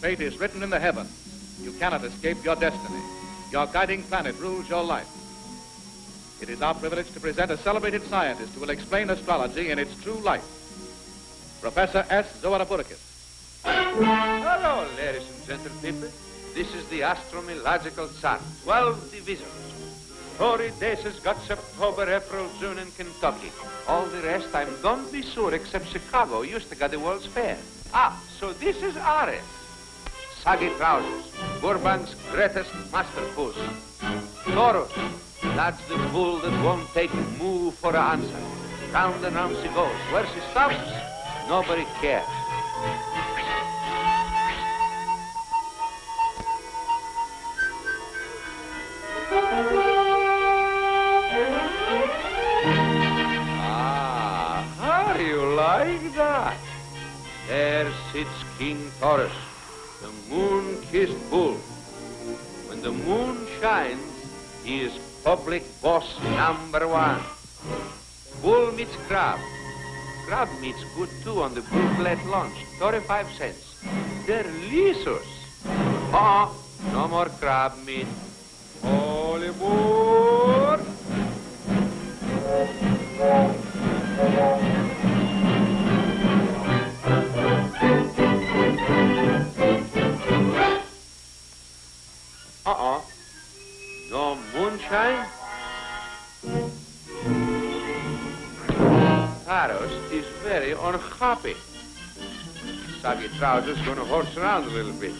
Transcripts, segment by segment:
fate is written in the heavens. You cannot escape your destiny. Your guiding planet rules your life. It is our privilege to present a celebrated scientist who will explain astrology in its true light. Professor S. Zoaraburikis. Hello, ladies and gentlemen. This is the astrological chart. 12 divisions. Tory days has got September, April, June in Kentucky. All the rest I'm don't be sure except Chicago used to get the World's Fair. So this is Aries. Saggy trousers. Burbank's greatest masterpiece. Taurus. That's the bull that won't take moo for an answer. Round and round she goes. Where she stops, nobody cares. How you like that? There sits King Taurus, the moon-kissed bull. When the moon shines, he is public boss #1. Bull meets crab. Crab meets good too on the blue plate lunch, 35 cents. Delicious. No more crab meat. All aboard. No moonshine? Taros is very unhappy. Saggy trousers gonna horse around a little bit.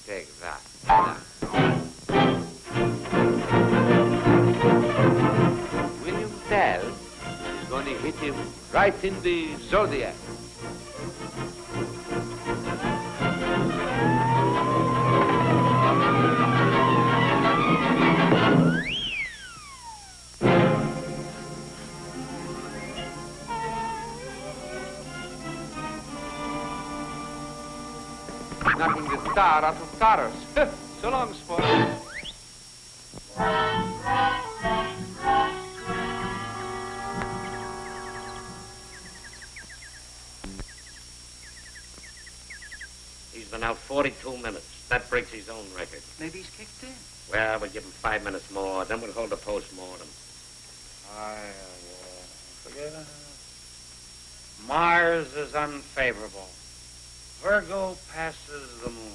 Take that. William Tell is gonna hit him right in the zodiac. Knocking the star out of Taros. So long, sport. He's been out 42 minutes. That breaks his own record. Maybe he's kicked in. Well, we'll give him 5 minutes more, then we'll hold a post-mortem. Forget it. Mars is unfavorable. Virgo passes the moon.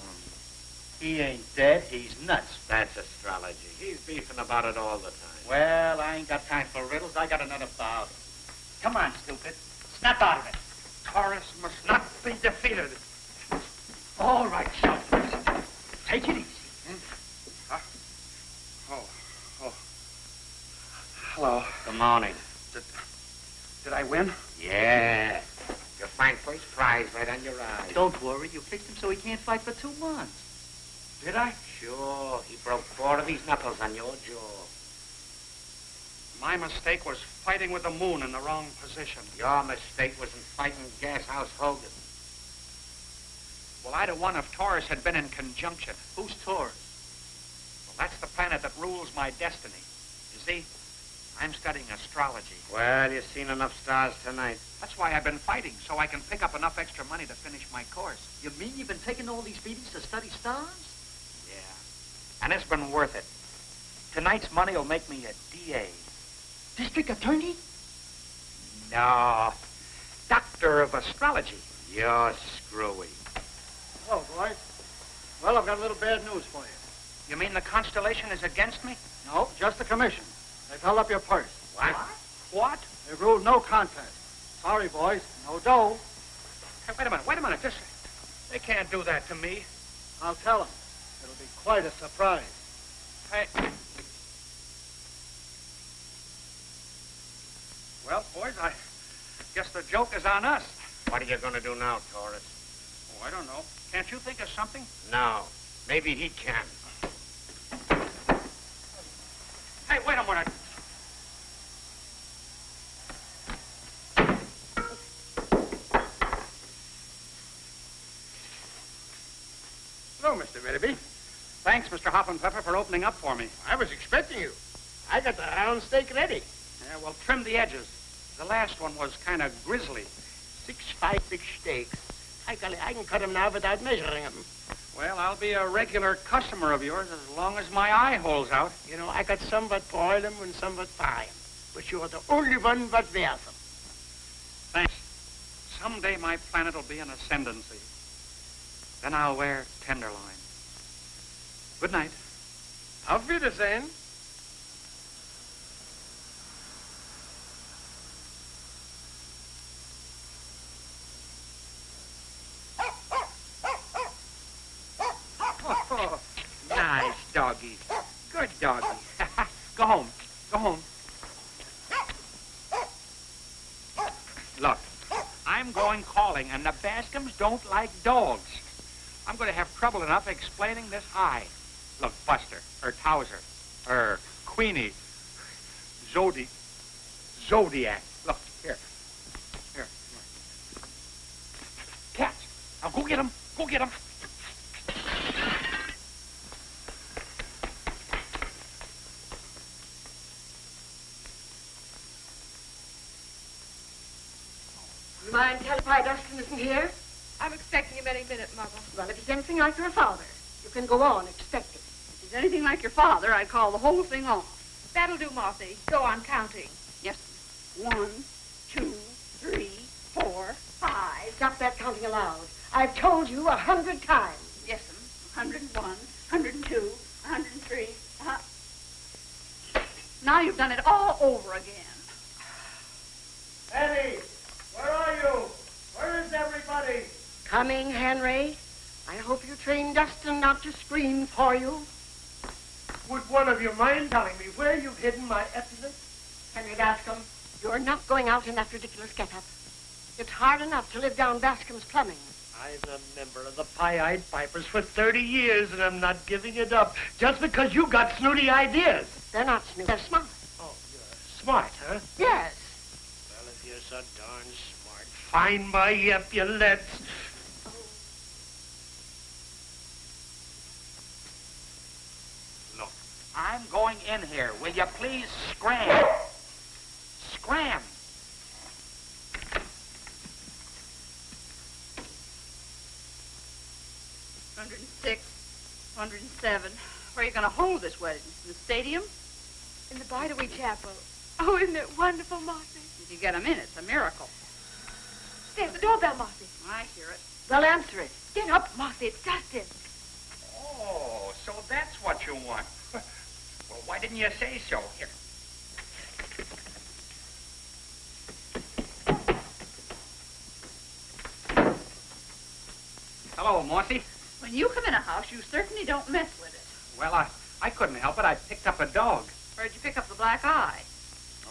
He ain't dead, he's nuts. That's astrology. He's beefing about it all the time. Well, I ain't got time for riddles. I got another bout. Come on, stupid. Snap out of it. Taurus must not be defeated. All right, Shelton. Take it easy. Hello. Good morning. Did I win? Yeah. You'll find first prize right on your eye. Don't worry. You kicked him so he can't fight for 2 months. Did I? Sure. He broke 4 of his knuckles on your jaw. My mistake was fighting with the moon in the wrong position. Your mistake was in fighting Gashouse Hogan. Well, I'd have won if Taurus had been in conjunction. Who's Taurus? Well, that's the planet that rules my destiny. You see, I'm studying astrology. Well, you've seen enough stars tonight. That's why I've been fighting, so I can pick up enough extra money to finish my course. You mean you've been taking all these beatings to study stars? Yeah. And it's been worth it. Tonight's money will make me a DA. District attorney? No. Doctor of astrology. You're screwy. Hello, boys. Well, I've got a little bad news for you. You mean the constellation is against me? No, just the commission. They've held up your purse. What? What? They've ruled no contest. Sorry, boys. No dough. Hey, wait a minute. They can't do that to me. I'll tell them. It'll be quite a surprise. Hey. Well, boys, I guess the joke is on us. What are you going to do now, Taurus? Oh, I don't know. Can't you think of something? No. Maybe he can. Hey, wait a minute. Hello, Mr. Willoughby. Thanks, Mr. Hoppenpepper, for opening up for me. I was expecting you. I got the round steak ready. Yeah, well, trim the edges. The last one was kind of grisly. 5 big steaks. I can cut them now without measuring them. Well, I'll be a regular customer of yours as long as my eye holds out. You know, I got some what boil them and some what fry them. But you're the only one what wears them. Thanks. Someday my planet will be an ascendancy. Then I'll wear tenderloin. Good night. Auf Wiedersehen. Oh, nice doggy. Good doggy. Go home. Go home. Look, I'm going calling, and the Bascom's don't like dogs. I'm going to have trouble enough explaining this eye. Look, Buster, or Towser, or Queenie, Zodiac. Look, here. Here. Cats. Now go get them. Go get them. You mind telling why Dustin isn't here? I'm expecting him any minute, Mother. Well, if he's anything like your father, you can go on expecting. If he's anything like your father, I'd call the whole thing off. That'll do, Marthy. Go on counting. Yes. 1, 2, 3, 4, 5. Stop that counting aloud. I've told you 100 times. Yes, 101, 102, 103. Now you've done it all over again. Eddie, where are you? Where is everybody? Coming, Henry. I hope you trained Dustin not to scream for you. Would one of you mind telling me where you've hidden my epaulet? Henry Bascom, you're not going out in that ridiculous get-up. It's hard enough to live down Bascom's plumbing. I've been a member of the Pied Pipers for 30 years, and I'm not giving it up just because you got snooty ideas. They're not snooty. They're smart. Oh, you're smart, huh? Yes. Well, if you're so darn smart. Find my epaulets. Look, I'm going in here. Will you please scram? Scram. $106, $107. Where are you going to hold this wedding? In the stadium? In the Bideaway Chapel. Oh, isn't it wonderful, Marthy? If you get them in, it's a miracle. There's the doorbell, Marthy. I hear it. Well, answer it. Get up, Marthy. It's Dustin. Oh, so that's what you want. Well, why didn't you say so? Here. Hello, Marthy. When you come in a house, you certainly don't mess with it. Well, I couldn't help it. I picked up a dog. Where'd you pick up the black eye?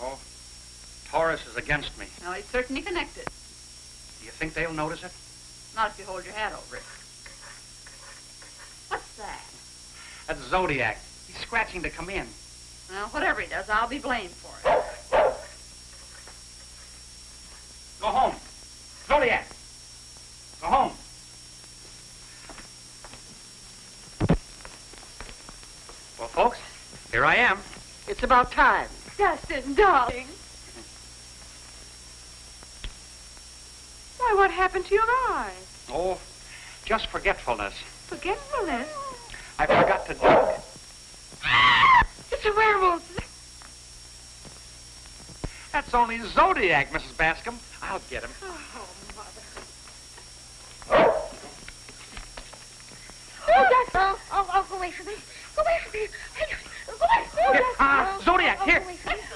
Oh, Taurus is against me. Well, he's certainly connected. Do you think they'll notice it? Not if you hold your hat over it. What's that? That's Zodiac. He's scratching to come in. Well, whatever he does, I'll be blamed for it. Go home. Zodiac. Go home. Well, folks, here I am. It's about time. Dustin, darling. Why, what happened to your eye? Oh, just forgetfulness. Forgetfulness? I forgot to drink. It's a werewolf. That's only Zodiac, Mrs. Bascom. I'll get him. Oh, Mother. Oh, Dustin. Oh, go away from me. Go away from me. Go away from me. Here, Zodiac, here.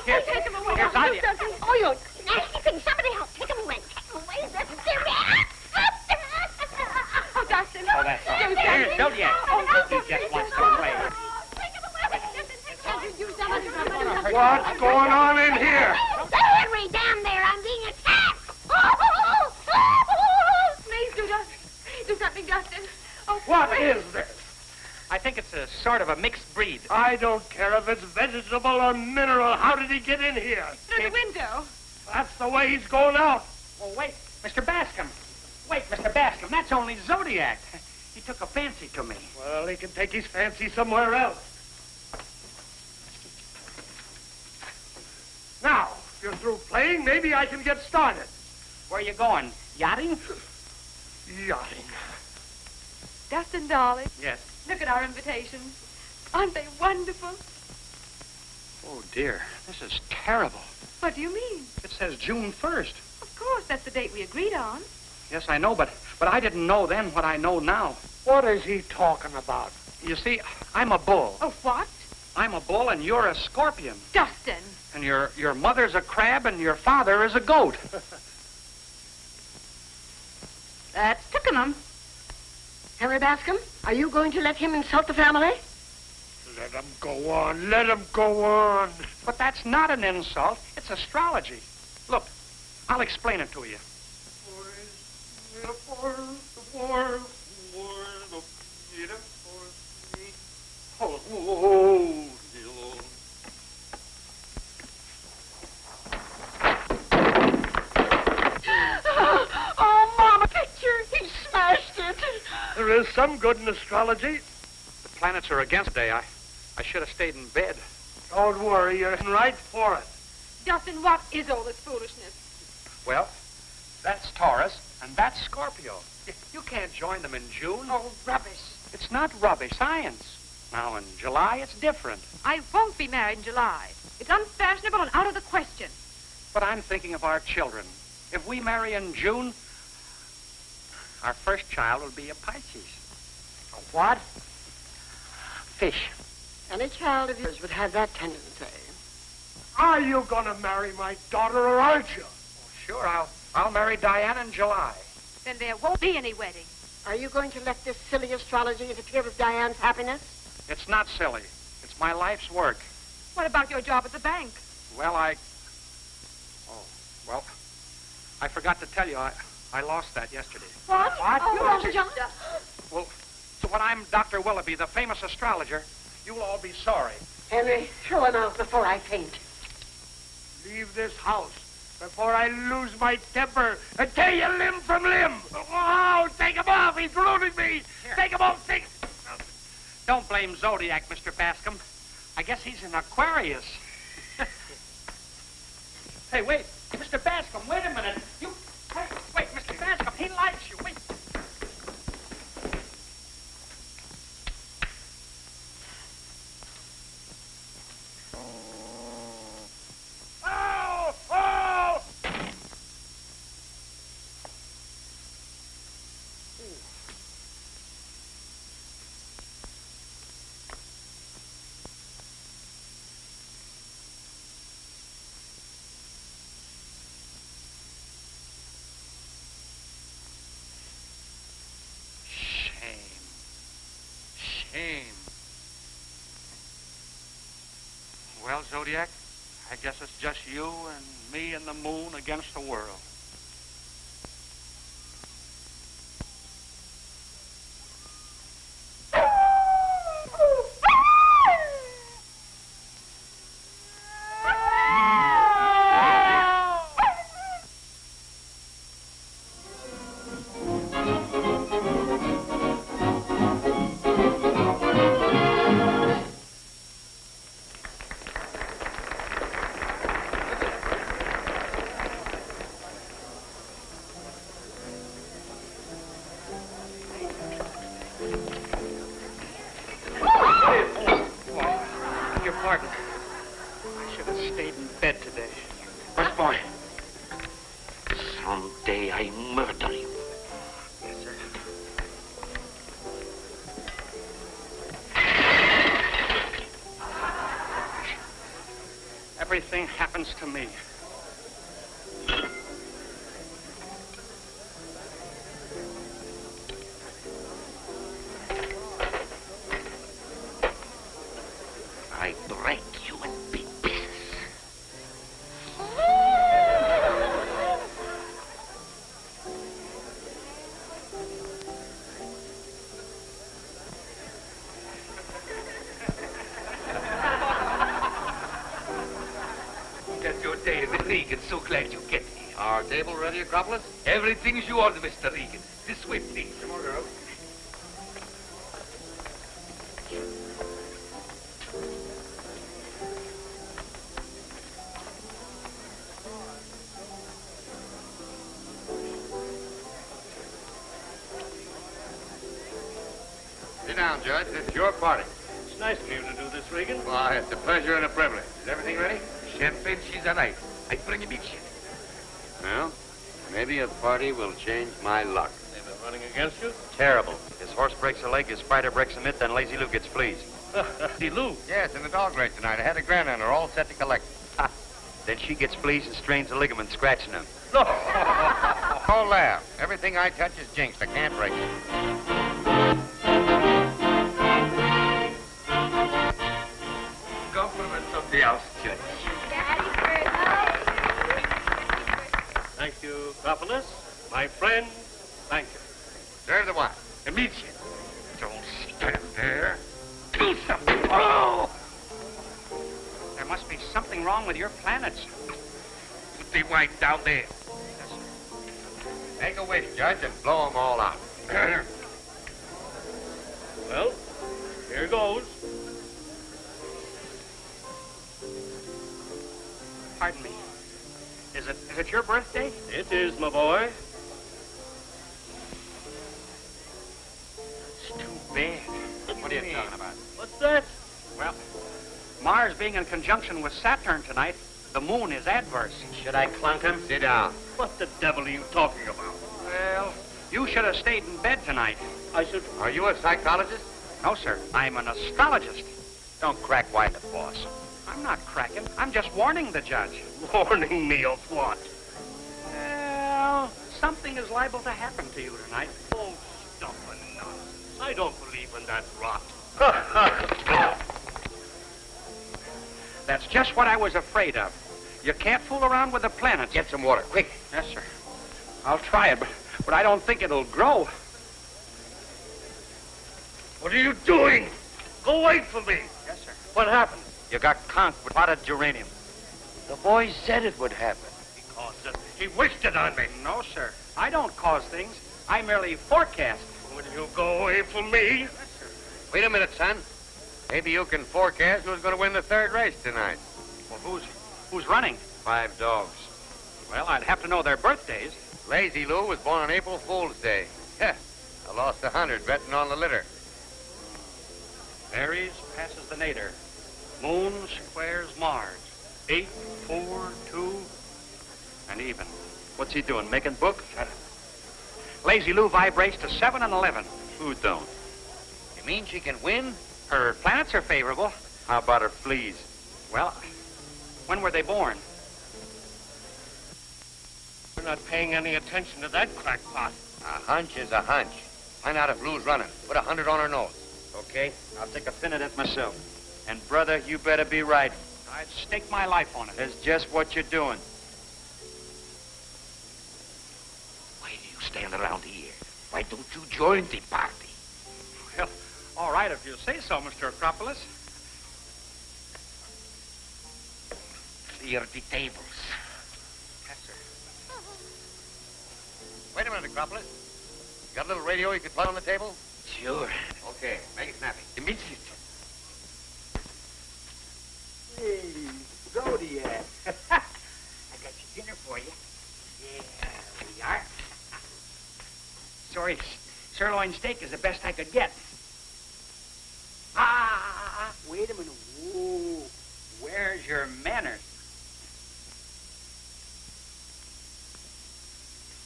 Here. Take him away. Here's Ivy. Oh, you nasty thing. Somebody help. Take him away. Take him away. Oh, Dustin. Oh, that's all. Here's Zodiac. He just wants to play. What's going on in here? Henry, down there. I'm being attacked. Please do, Dustin. Do something, Dustin. Oh, What please. is this? I think it's a sort of a mixed breed. I don't care if it's vegetable or mineral. How did he get in here? Through the window. That's the way he's going out. Oh, wait, Mr. Bascom. Wait, Mr. Bascom, that's only Zodiac. He took a fancy to me. Well, he can take his fancy somewhere else. Now, if you're through playing, maybe I can get started. Where are you going? Yachting? Yachting. Dustin, darling, Yes. look at our invitations. Aren't they wonderful? Oh, dear. This is terrible. What do you mean? It says June 1st. Of course, that's the date we agreed on. Yes, I know, but I didn't know then what I know now. What is he talking about? You see, I'm a bull. Oh, what? I'm a bull and you're a scorpion. Dustin. And your mother's a crab and your father is a goat. That's Twickenham. Henry Bascom, are you going to let him insult the family? Let him go on. Let him go on. But that's not an insult. It's astrology. Look, I'll explain it to you. Oh, Mama, picture. He smashed it. There is some good in astrology. The planets are against day. I should have stayed in bed. Don't worry, you're right for it. Dustin, what is all this foolishness? Well, that's Taurus and that's Scorpio. You can't join them in June. Oh, rubbish. It's not rubbish, science. Now, in July, it's different. I won't be married in July. It's unfashionable and out of the question. But I'm thinking of our children. If we marry in June, our first child will be a Pisces. A what? Fish. Any child of yours would have that tendency. Are you going to marry my daughter or aren't you? Oh, sure, I'll marry Diane in July. Then there won't be any wedding. Are you going to let this silly astrology interfere with Diane's happiness? It's not silly. It's my life's work. What about your job at the bank? Well, I forgot to tell you, I lost that yesterday. What? Oh, You lost a job? Well, so when I'm Dr. Willoughby, the famous astrologer, you'll all be sorry. Henry, throw him out before I faint. Leave this house before I lose my temper and tear you limb from limb. Oh, take him off. He's ruining me. Here. Take him off. Don't blame Zodiac, Mr. Bascom. I guess he's an Aquarius. Hey, wait. Mr. Bascom, wait a minute. Hey, wait, Mr. Bascom, he likes you. Wait. Oh! Oh! Shame. Well, Zodiac, I guess it's just you and me and the moon against the world. Pardon. I should have stayed in bed today. Where's boy? Someday I murder you. Yes, sir. Everything happens to me. I break you in big pieces. That's your day, Mr. Regan. So glad you get here. Our table ready, Acropolis? Everything's you order, Mr. Regan. This way, please. Come on, girls. Sit down, Judge. It's your party. It's nice of you to do this, Regan. Why, it's a pleasure and a privilege. Is everything ready? Champagne she's alive. I bring him each. Well, maybe a party will change my luck. They've been running against you? Terrible. His horse breaks a leg, his spider breaks a mitt, then Lazy Lou gets fleas. See, Lou. Yes, in the dog race tonight. I had a grand on her, all set to collect. Ha! Then she gets fleas and strains a ligament, scratching him. No. Don't laugh. Everything I touch is jinxed. I can't break it. Compliments of the house, Judge. Thank you, Propolis. My friend, thank you. Serve the wine. Amici, don't stand there. Do something. Oh! There must be something wrong with your planets. Put the wine down there. Make a wish, Judge, and blow them all out. Well, here goes. Pardon me. Is it your birthday? It is, my boy. It's too bad. What are you talking about? What's that? Well, Mars being in conjunction with Saturn tonight, the moon is adverse. Should I clunk him? Sit down. What the devil are you talking about? Well, you should have stayed in bed tonight. I should... Are you a psychologist? No, sir. I'm an astrologist. Don't crack wide the boss. I'm not cracking. I'm just warning the judge. Warning me of what? Well, something is liable to happen to you tonight. Oh, stop and nonsense. I don't believe in that rot. That's just what I was afraid of. You can't fool around with the planets. Get some water, quick. Yes, sir. I'll try it, but I don't think it'll grow. What are you doing? Go wait for me. Yes, sir. What happened? You got conked with potted geranium. The boy said it would happen. Because he wished it on me. No, sir. I don't cause things. I merely forecast. Will you go away from me? Wait a minute, son. Maybe you can forecast who's going to win the third race tonight. Well, who's running? 5 dogs. Well, I'd have to know their birthdays. Lazy Lou was born on April Fool's Day. I lost 100 betting on the litter. Aries passes the nadir. Moon squares Mars. 8, 4, 2, and even. What's he doing, making book? Shut up. Lazy Lou vibrates to 7 and 11. Who don't? You mean she can win? Her planets are favorable. How about her fleas? Well, when were they born? We're not paying any attention to that crackpot. A hunch is a hunch. Find out if Lou's running. Put 100 on her nose. Okay, I'll take a pin at it myself. And, brother, you better be right. I'd stake my life on it. That's just what you're doing. Why do you stand around here? Why don't you join the party? Well, all right, if you say so, Mr. Acropolis. Clear the tables. Yes, sir. Wait a minute, Acropolis. You got a little radio you could plug on the table? Sure. Okay, make it snappy. Immediately. Hey, Zodiac. I got your dinner for you. Yeah, we are. Sorry, sirloin steak is the best I could get. Wait a minute. Whoa. Where's your manners?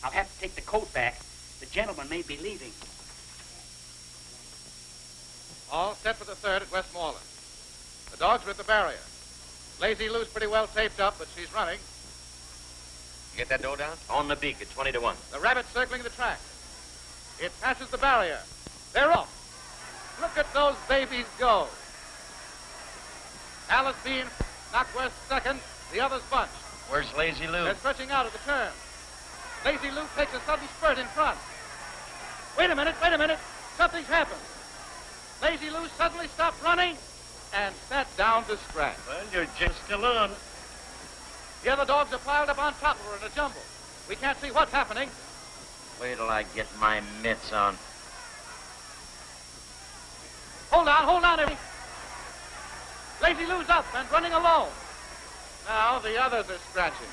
I'll have to take the coat back. The gentleman may be leaving. All set for the third at Westmoreland. The dogs are at the barrier. Lazy Lou's pretty well taped up, but she's running. You get that dough down? On the beak at 20 to 1. The rabbit's circling the track. It passes the barrier. They're off. Look at those babies go. Alice Bean, Knockworth second, the others bunch. Where's Lazy Lou? They're stretching out at the turn. Lazy Lou takes a sudden spurt in front. Wait a minute. Something's happened. Lazy Lou suddenly stopped running and sat down to scratch. Well, you're just still on. The other dogs are piled up on top of her in a jumble. We can't see what's happening. Wait till I get my mitts on. Hold on, everybody. Lazy Lou's up and running alone. Now the others are scratching.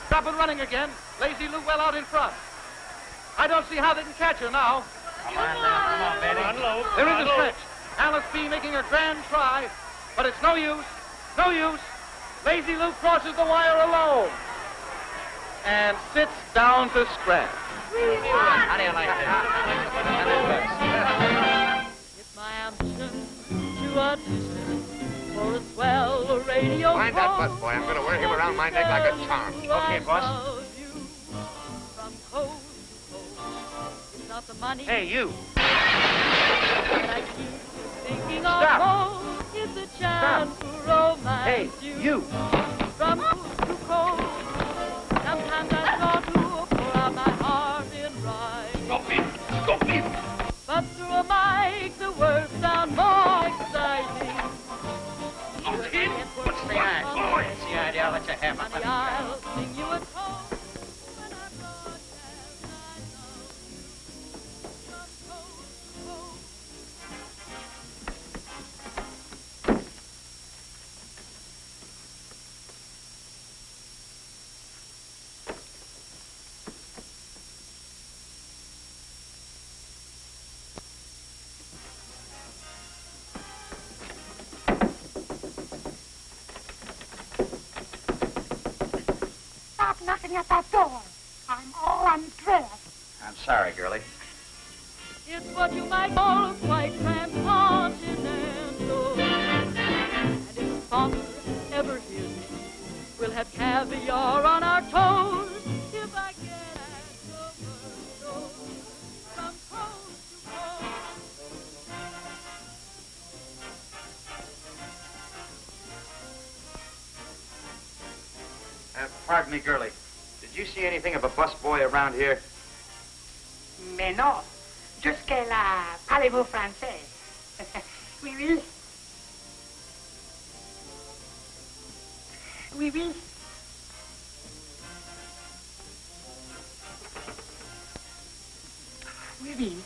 Stop and running again. Lazy Lou well out in front. I don't see how they can catch her now. Come on, Betty. They're in the stretch. Alice B making a grand try, but it's no use. No use. Lazy Lou crosses the wire alone and sits down to scratch. How do you like It's my ambition to audition for a swell radio. Mind that bus boy. I'm going to wear him around my neck like a charm. Okay, boss. From coast to coast. It's not the money. Hey, you. I keep thinking Stop. of most. It's a chance for romance. Hey, you. From coast to coast. Sometimes I start to pour out my heart in rhyme. Stop him. Stop him. But through a mic, the words sound more exciting. Not him. What's the idea? What's the idea? I'll let you have Honey, it. I'll sing you a song. When I broadcast my love from coast to coast. Stop knocking at that door. I'm all undressed. I'm sorry, girlie. It's what you might call quite transcontinental. And if the sponsor ever hears me, we'll have caviar on our toes. If I get asked over from coast to Pardon me, girlie. Did you see anything of a busboy around here? Mais non. Jusque-là, parlez-vous français? Oui, oui. Oui, oui. Oui, oui.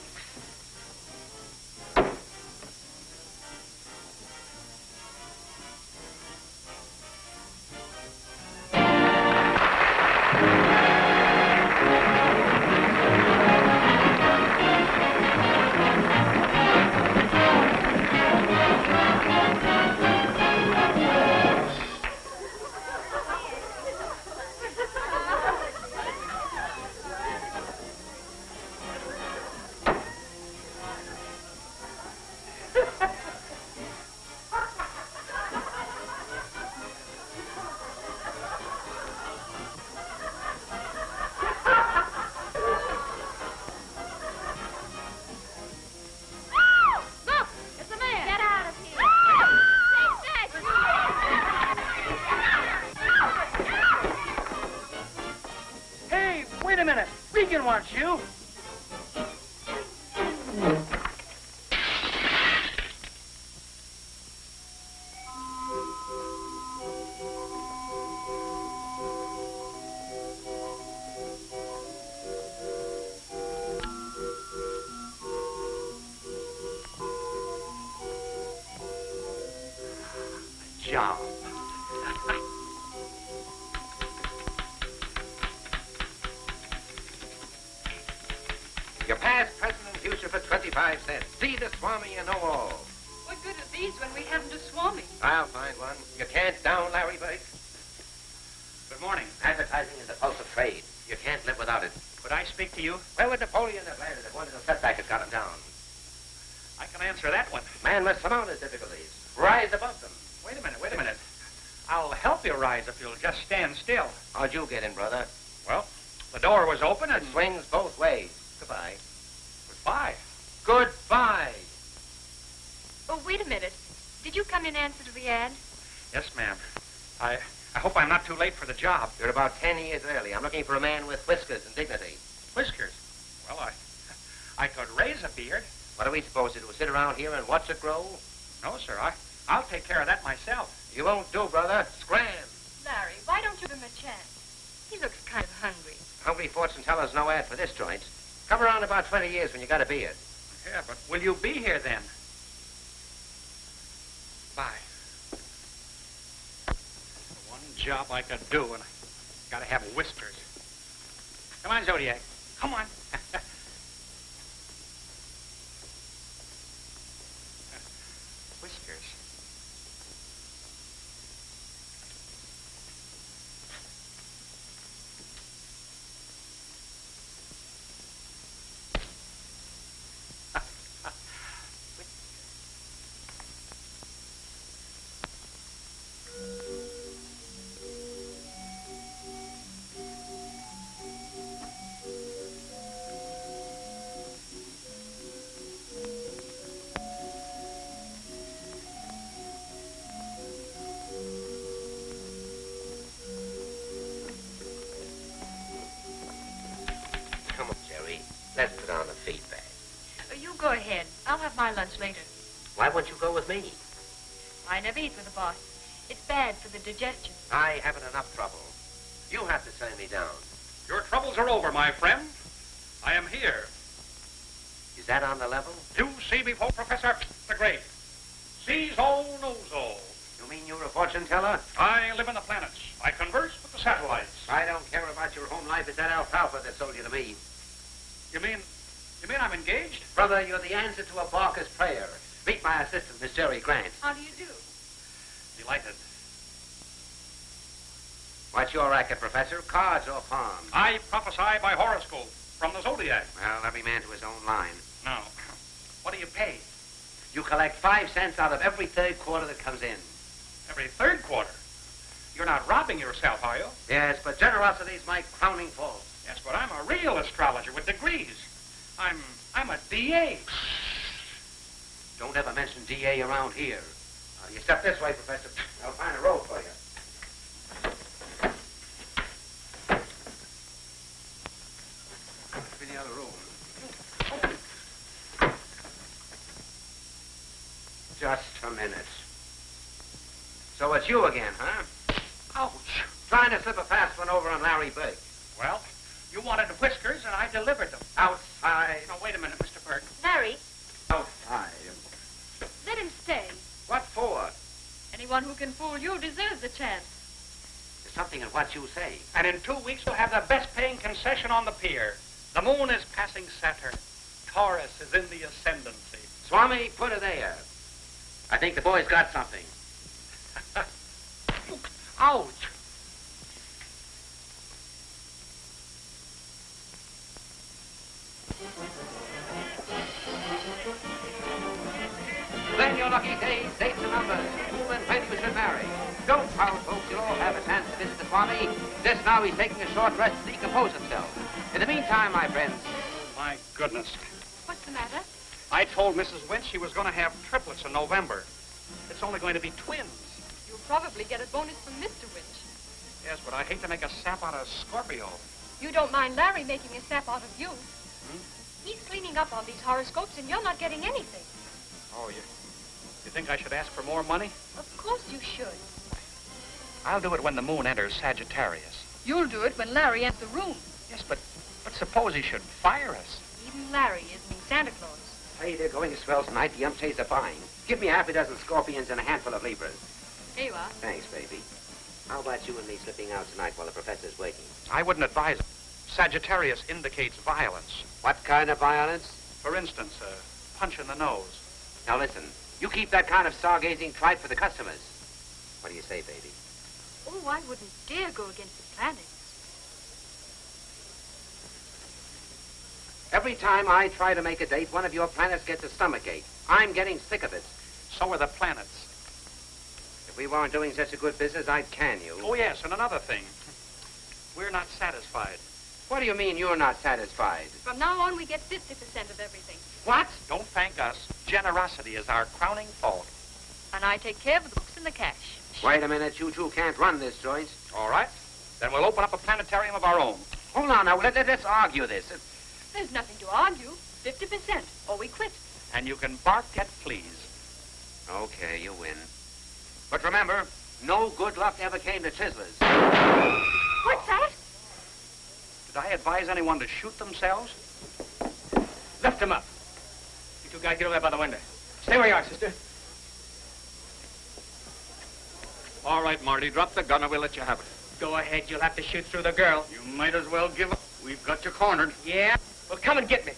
Regan wants you. Job. Your past, present, and future for 25 cents. See the Swami you know all. What good are these when we haven't a Swami? I'll find one. You can't down Larry Bird. Good morning. Advertising is the pulse of trade. You can't live without it. Could I speak to you? Where would Napoleon have landed if one little setback had got him down? I can answer that one. Man must surmount his difficulties. Rise above them. Wait a minute. I'll help you rise if you'll just stand still. How'd you get in, brother? Well, the door was open and... It swings both ways. Goodbye. Goodbye. Goodbye. Oh, wait a minute. Did you come in answer to the ad? Yes, ma'am. I hope I'm not too late for the job. You're about 10 years early. I'm looking for a man with whiskers and dignity. Whiskers? Well, I could raise a beard. What are we supposed to do, sit around here and watch it grow? No, sir. I'll take care of that myself. You won't do, brother. Scram. Larry, why don't you give him a chance? He looks kind of hungry. Hungry fortune teller's no ad for this joint. Come around about 20 years when you got a beard. Yeah, but will you be here then? Bye. The one job I could do, and I gotta have whiskers. Come on, Zodiac. Come on. ahead. I'll have my lunch later. Why won't you go with me? I never eat with the boss. It's bad for the digestion. I haven't enough trouble. You have to turn me down. Your troubles are over, my friend. I am here. Is that on the level? You see before Professor the Great. Sees all, knows all. You mean you're a fortune teller? I live in the planets. I converse with the satellites. I don't care about your home life. It's that alfalfa that sold you to me. You mean I'm engaged? Brother, you're the answer to a Barker's prayer. Meet my assistant, Miss Jerry Grant. How do you do? Delighted. What's your racket, Professor? Cards or palms? I prophesy by horoscope from the zodiac. Well, every man to his own line. No. What do you pay? You collect 5 cents out of every third quarter that comes in. Every third quarter? You're not robbing yourself, are you? Yes, but generosity's my crowning fault. Yes, but I'm a real astrologer with degrees. I'm a DA. Don't ever mention DA around here. You step this way, Professor. I'll find a row for you. In the other room. Just a minute. So it's you again, huh? Ouch. Trying to slip a fast one over on Larry Burke. Well, you wanted the whiskers, and I delivered them. Outside. Now, wait a minute, Mr. Burke. Larry, Outside. let him stay. What for? Anyone who can fool you deserves a chance. There's something in what you say. And in 2 weeks, we'll have the best-paying concession on the pier. The moon is passing Saturn. Taurus is in the ascendancy. Swami, put her there. I think the boy's got something. Ouch. Then your lucky days, dates and numbers, who and when you should marry. Don't proud folks, you'll all have a chance to visit the Swami. Just now he's taking a short rest to decompose himself. In the meantime, my friends. My goodness. What's the matter? I told Mrs. Winch she was going to have triplets in November. It's only going to be twins. You'll probably get a bonus from Mr. Winch. Yes, but I hate to make a sap out of Scorpio. You don't mind Larry making a sap out of you. He's cleaning up on these horoscopes, and you're not getting anything. Oh, you think I should ask for more money? Of course you should. I'll do it when the moon enters Sagittarius. You'll do it when Larry enters the room. Yes, but suppose he should fire us. Even Larry isn't Santa Claus. Hey, they're going swell tonight. The umtays are buying. Give me half a dozen scorpions and a handful of Libras. Here you are. Thanks, baby. How about you and me slipping out tonight while the professor's waiting? I wouldn't advise it. Sagittarius indicates violence. What kind of violence? For instance, a punch in the nose. Now listen, you keep that kind of stargazing tripe for the customers. What do you say, baby? Oh, I wouldn't dare go against the planets. Every time I try to make a date, one of your planets gets a stomachache. I'm getting sick of it. So are the planets. If we weren't doing such a good business, I'd can you. Oh, yes, and another thing. We're not satisfied. What do you mean you're not satisfied? From now on, we get 50% of everything. What? Don't thank us. Generosity is our crowning fault. And I take care of the books and the cash. Wait a minute, you two can't run this joint. All right. Then we'll open up a planetarium of our own. Hold on now, let's argue this. There's nothing to argue. 50%, or we quit. And you can bark at fleas. Okay, you win. But remember, no good luck ever came to Chislers. What's that? Did I advise anyone to shoot themselves? Lift him up. You two guys get over there by the window. Stay where you are, sister. All right, Marty, drop the gun or we'll let you have it. Go ahead. You'll have to shoot through the girl. You might as well give up. We've got you cornered. Yeah? Well, come and get me.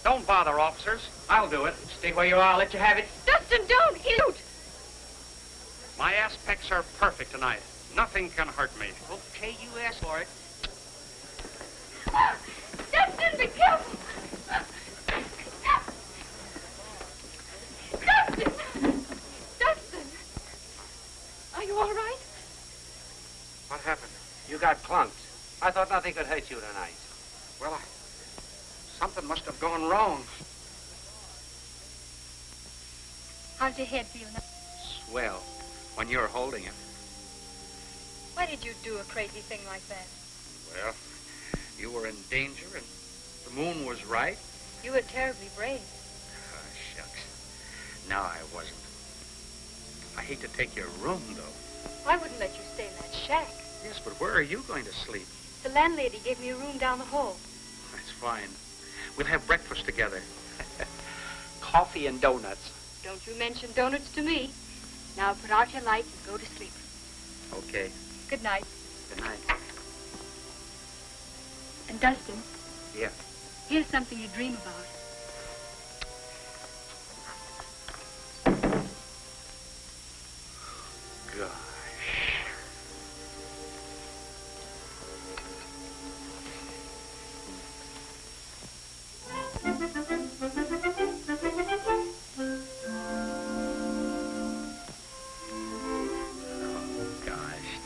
Don't bother, officers. I'll do it. Stay where you are. I'll let you have it. Dustin, don't! Shoot! My aspects are perfect tonight. Nothing can hurt me. Okay, you asked for it. Dustin, be careful! Dustin! Dustin! Are you all right? What happened? You got clunked. I thought nothing could hurt you tonight. Well, something must have gone wrong. How's your head feel now? Swell, when you're holding it. Why did you do a crazy thing like that? Well, you were in danger and the moon was right. You were terribly brave. hate to take your room, though. I wouldn't let you stay in that shack. Yes, but where are you going to sleep? The landlady gave me a room down the hall. That's fine. We'll have breakfast together. Coffee and donuts. Don't you mention donuts to me. Now put out your light and go to sleep. Okay. Good night. Good night. And Dustin, Yeah. here's something you dream about. Gosh.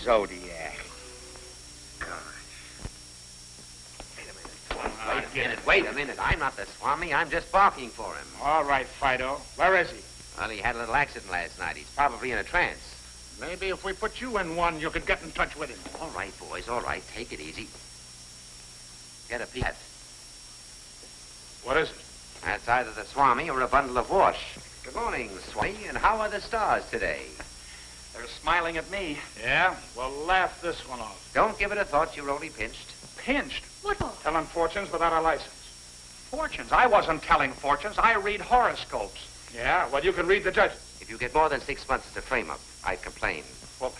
Zodiac. Wait a minute. I'm not the Swami. I'm just barking for him. All right, Fido. Where is he? Well, he had a little accident last night. He's probably in a trance. Maybe if we put you in one, you could get in touch with him. All right, boys. All right. Take it easy. Get a piece. What is it? That's either the Swami or a bundle of wash. Good morning, Swami. And how are the stars today? They're smiling at me. Yeah? Well, laugh this one off. Don't give it a thought. You're only pinched. Pinched? What for? Telling fortunes without a license. Fortunes? I wasn't telling fortunes. I read horoscopes. Yeah? Well, you can read the judges. If you get more than 6 months as a frame-up, I'd complain. Well,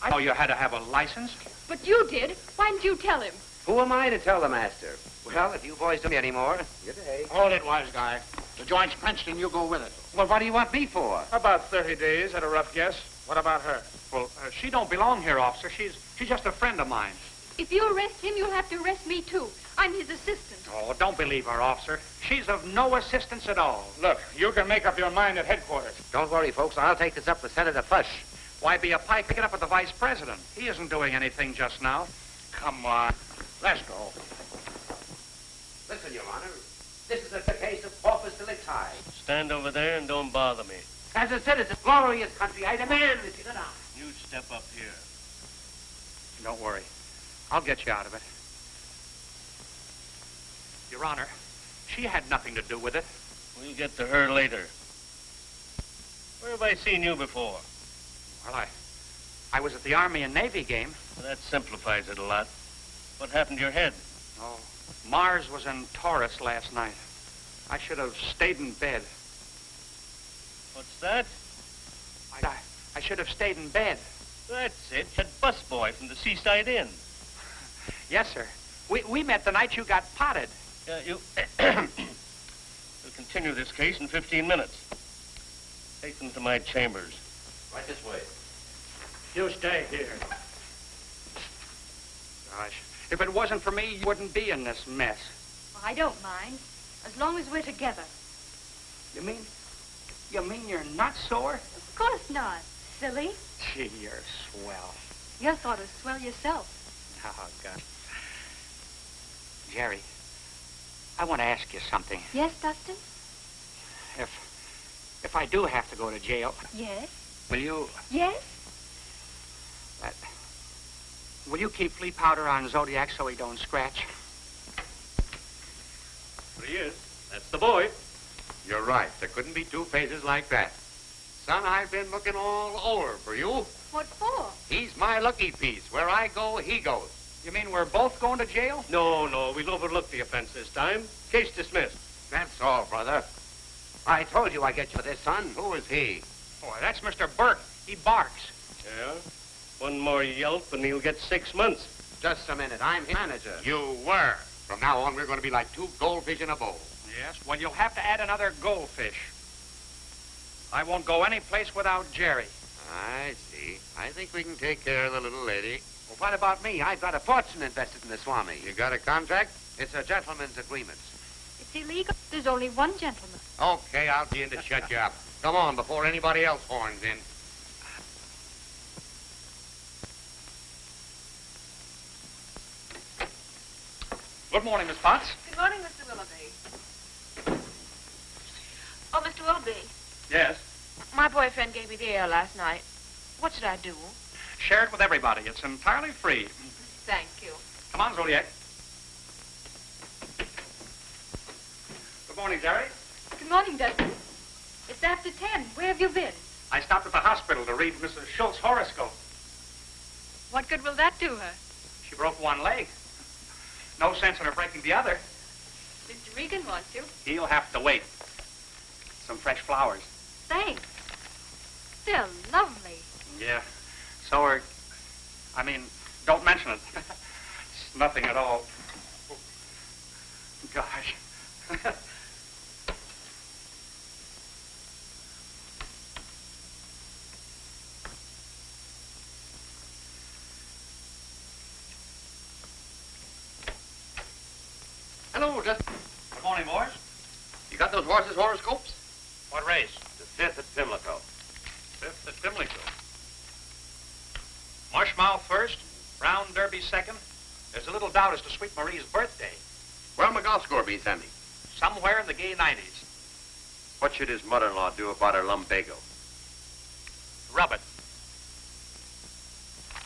I know you had to have a license. But you did. Why didn't you tell him? Who am I to tell the master? Well, if you boys don't me anymore, good day. Hold it, wise guy. The joint's pinched and you go with it. Well, what do you want me for? About 30 days at a rough guess. What about her? Well, she don't belong here, officer. She's just a friend of mine. If you arrest him, you'll have to arrest me, too. I'm his assistant. Oh, don't believe her, officer. She's of no assistance at all. Look, you can make up your mind at headquarters. Don't worry, folks. I'll take this up with Senator Fush. Why be a pike? Pick it up with the vice president. He isn't doing anything just now. Come on. Let's go. Listen, Your Honor. This is a case of corpus delicti. Stand over there and don't bother me. As a citizen of glorious country, I demand that you sit down. You step up here. Don't worry. I'll get you out of it. Your Honor, she had nothing to do with it. We'll get to her later. Where have I seen you before? Well, I was at the Army and Navy game. Well, that simplifies it a lot. What happened to your head? Oh, Mars was in Taurus last night. I should have stayed in bed. What's that? I should have stayed in bed. That's it. That busboy from the Seaside Inn. Yes, sir. We met the night you got potted. You... We'll continue this case in 15 minutes. Take them to my chambers. Right this way. You stay here. Gosh, if it wasn't for me, you wouldn't be in this mess. Well, I don't mind, as long as we're together. You mean you're not sore? Of course not. Silly. Gee, you're swell. You thought it was swell yourself. Oh, God. Jerry, I want to ask you something. Yes, Dustin? If I do have to go to jail, Yes. will you... Yes? Will you keep flea powder on Zodiac so he don't scratch? There he is. That's the boy. You're right. There couldn't be two faces like that. Son, I've been looking all over for you. What for? He's my lucky piece. Where I go, he goes. You mean we're both going to jail? No, we'll overlook the offense this time. Case dismissed. That's all, brother. I told you I'd get you for this, son. Who is he? Boy, that's Mr. Burke. He barks. Yeah? One more yelp and he'll get 6 months. Just a minute. I'm his manager. You were. From now on, we're going to be like two goldfish in a bowl. Yes? Well, you'll have to add another goldfish. I won't go any place without Jerry. I see. I think we can take care of the little lady. Well, what about me? I've got a fortune invested in the Swami. You got a contract? It's a gentleman's agreement. It's illegal. There's only one gentleman. Okay, I'll be in to shut you up. Come on, before anybody else horns in. Good morning, Miss Potts. Good morning, Mr. Willoughby. Oh, Mr. Willoughby, Yes? my boyfriend gave me the air last night. What should I do? Share it with everybody. It's entirely free. Thank you. Come on, Zodiac. Good morning, Jerry. Good morning, Dustin. It's after 10. Where have you been? I stopped at the hospital to read Mrs. Schultz's horoscope. What good will that do her? She broke one leg. No sense in her breaking the other. Mr. Regan wants you. He'll have to wait. Some fresh flowers. Thanks. They're lovely. Yeah. So are... I mean, don't mention it. It's nothing at all. Gosh. Hello, Dustin. Good morning, boys. You got those horses' horoscopes? What race? The 5th at Pimlico. 5th at Pimlico. Marshmouth first, Brown Derby second. There's a little doubt as to Sweet Marie's birthday. Where'll my golf score be, Sandy? Somewhere in the gay 90s. What should his mother-in-law do about her lumbago? Rub it.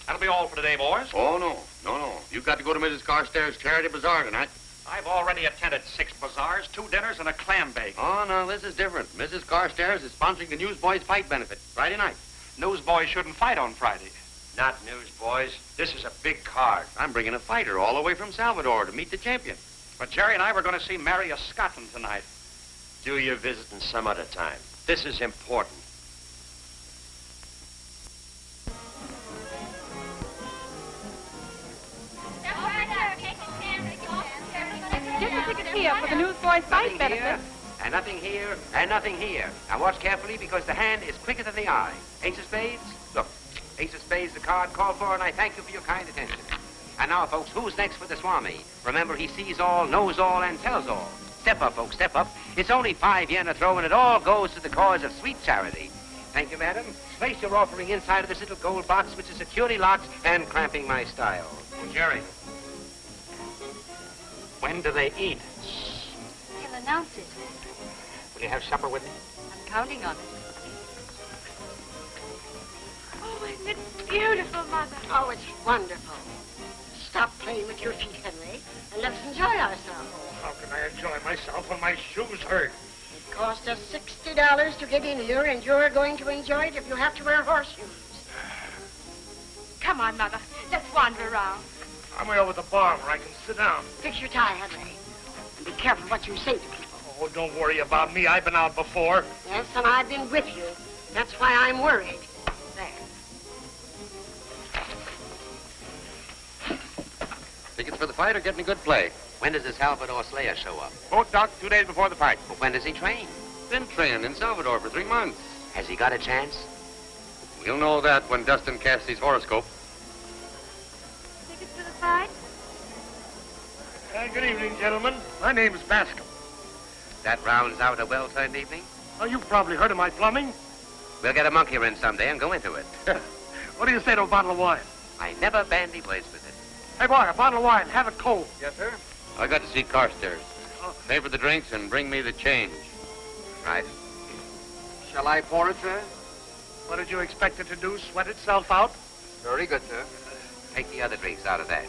That'll be all for today, boys. Oh, no. You've got to go to Mrs. Carstairs' charity bazaar tonight. I've already attended 6 bazaars, 2 dinners, and a clam bake. Oh, no, this is different. Mrs. Carstairs is sponsoring the Newsboys Fight Benefit Friday night. Newsboys shouldn't fight on Friday. Not Newsboys. This is a big card. I'm bringing a fighter all the way from Salvador to meet the champion. But Jerry and I were going to see Mary of Scotland tonight. Do your visiting some other time. This is important. Get the ticket here for the Newsboys Fight Benefit. And nothing here, and nothing here. Now watch carefully because the hand is quicker than the eye. Ace of spades? Look, ace of spades, the card called for, and I thank you for your kind attention. And now, folks, who's next for the Swami? Remember, he sees all, knows all, and tells all. Step up, folks, step up. It's only 5 yen a throw, and it all goes to the cause of sweet charity. Thank you, madam. Place your offering inside of this little gold box, which is securely locked and cramping my style. Oh, Jerry. When do they eat? He'll announce it. Will you have supper with me? I'm counting on it. Oh, isn't it beautiful, Mother? Oh, it's wonderful. Stop playing with your feet, Henry, and let's enjoy ourselves. How can I enjoy myself when my shoes hurt? It cost us $60 to get in here, and you're going to enjoy it if you have to wear horseshoes. Come on, Mother. Let's wander around. I'm way over the bar where I can sit down. Fix your tie, Henry. And be careful what you say to people. Oh, don't worry about me. I've been out before. Yes, and I've been with you. That's why I'm worried. There. Tickets for the fight are getting a good play. When does the Salvador Slayer show up? Boat docked 2 days before the fight. Well, when does he train? Been training in Salvador for 3 months. Has he got a chance? We'll know that when Dustin casts his horoscope. Tickets for the fight? Good evening, gentlemen. My name's Bascom. That rounds out a well-turned evening. Oh, you've probably heard of my plumbing. We'll get a monkey wrench someday and go into it. What do you say to a bottle of wine? I never bandy words with it. Hey, boy, a bottle of wine. Have it cold. Yes, sir. I got to see Carstairs. Pay for the drinks and bring me the change. Right. Shall I pour it, sir? What did you expect it to do, sweat itself out? Very good, sir. Take the other drinks out of that.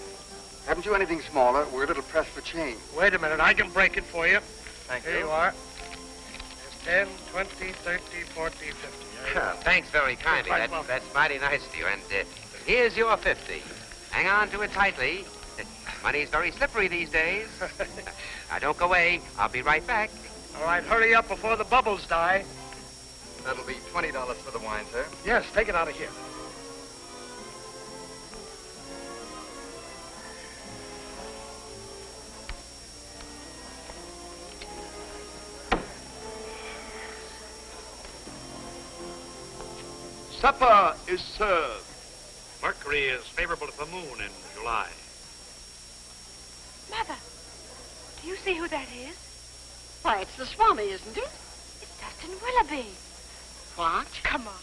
Haven't you anything smaller? We're a little pressed for change. Wait a minute. I can break it for you. Thank Here you are. There's 10, 20, 30, 40, 50. There you are. Thanks very kindly. Quite welcome. That's mighty nice of you. And here's your 50. Hang on to it tightly. Money's very slippery these days. Now, don't go away. I'll be right back. All right, hurry up before the bubbles die. That'll be $20 for the wine, sir. Yes, take it out of here. Supper is served. Mercury is favorable to the moon in July. Mother, do you see who that is? Why, it's the Swami, isn't it? It's Dustin Willoughby. What? Come on.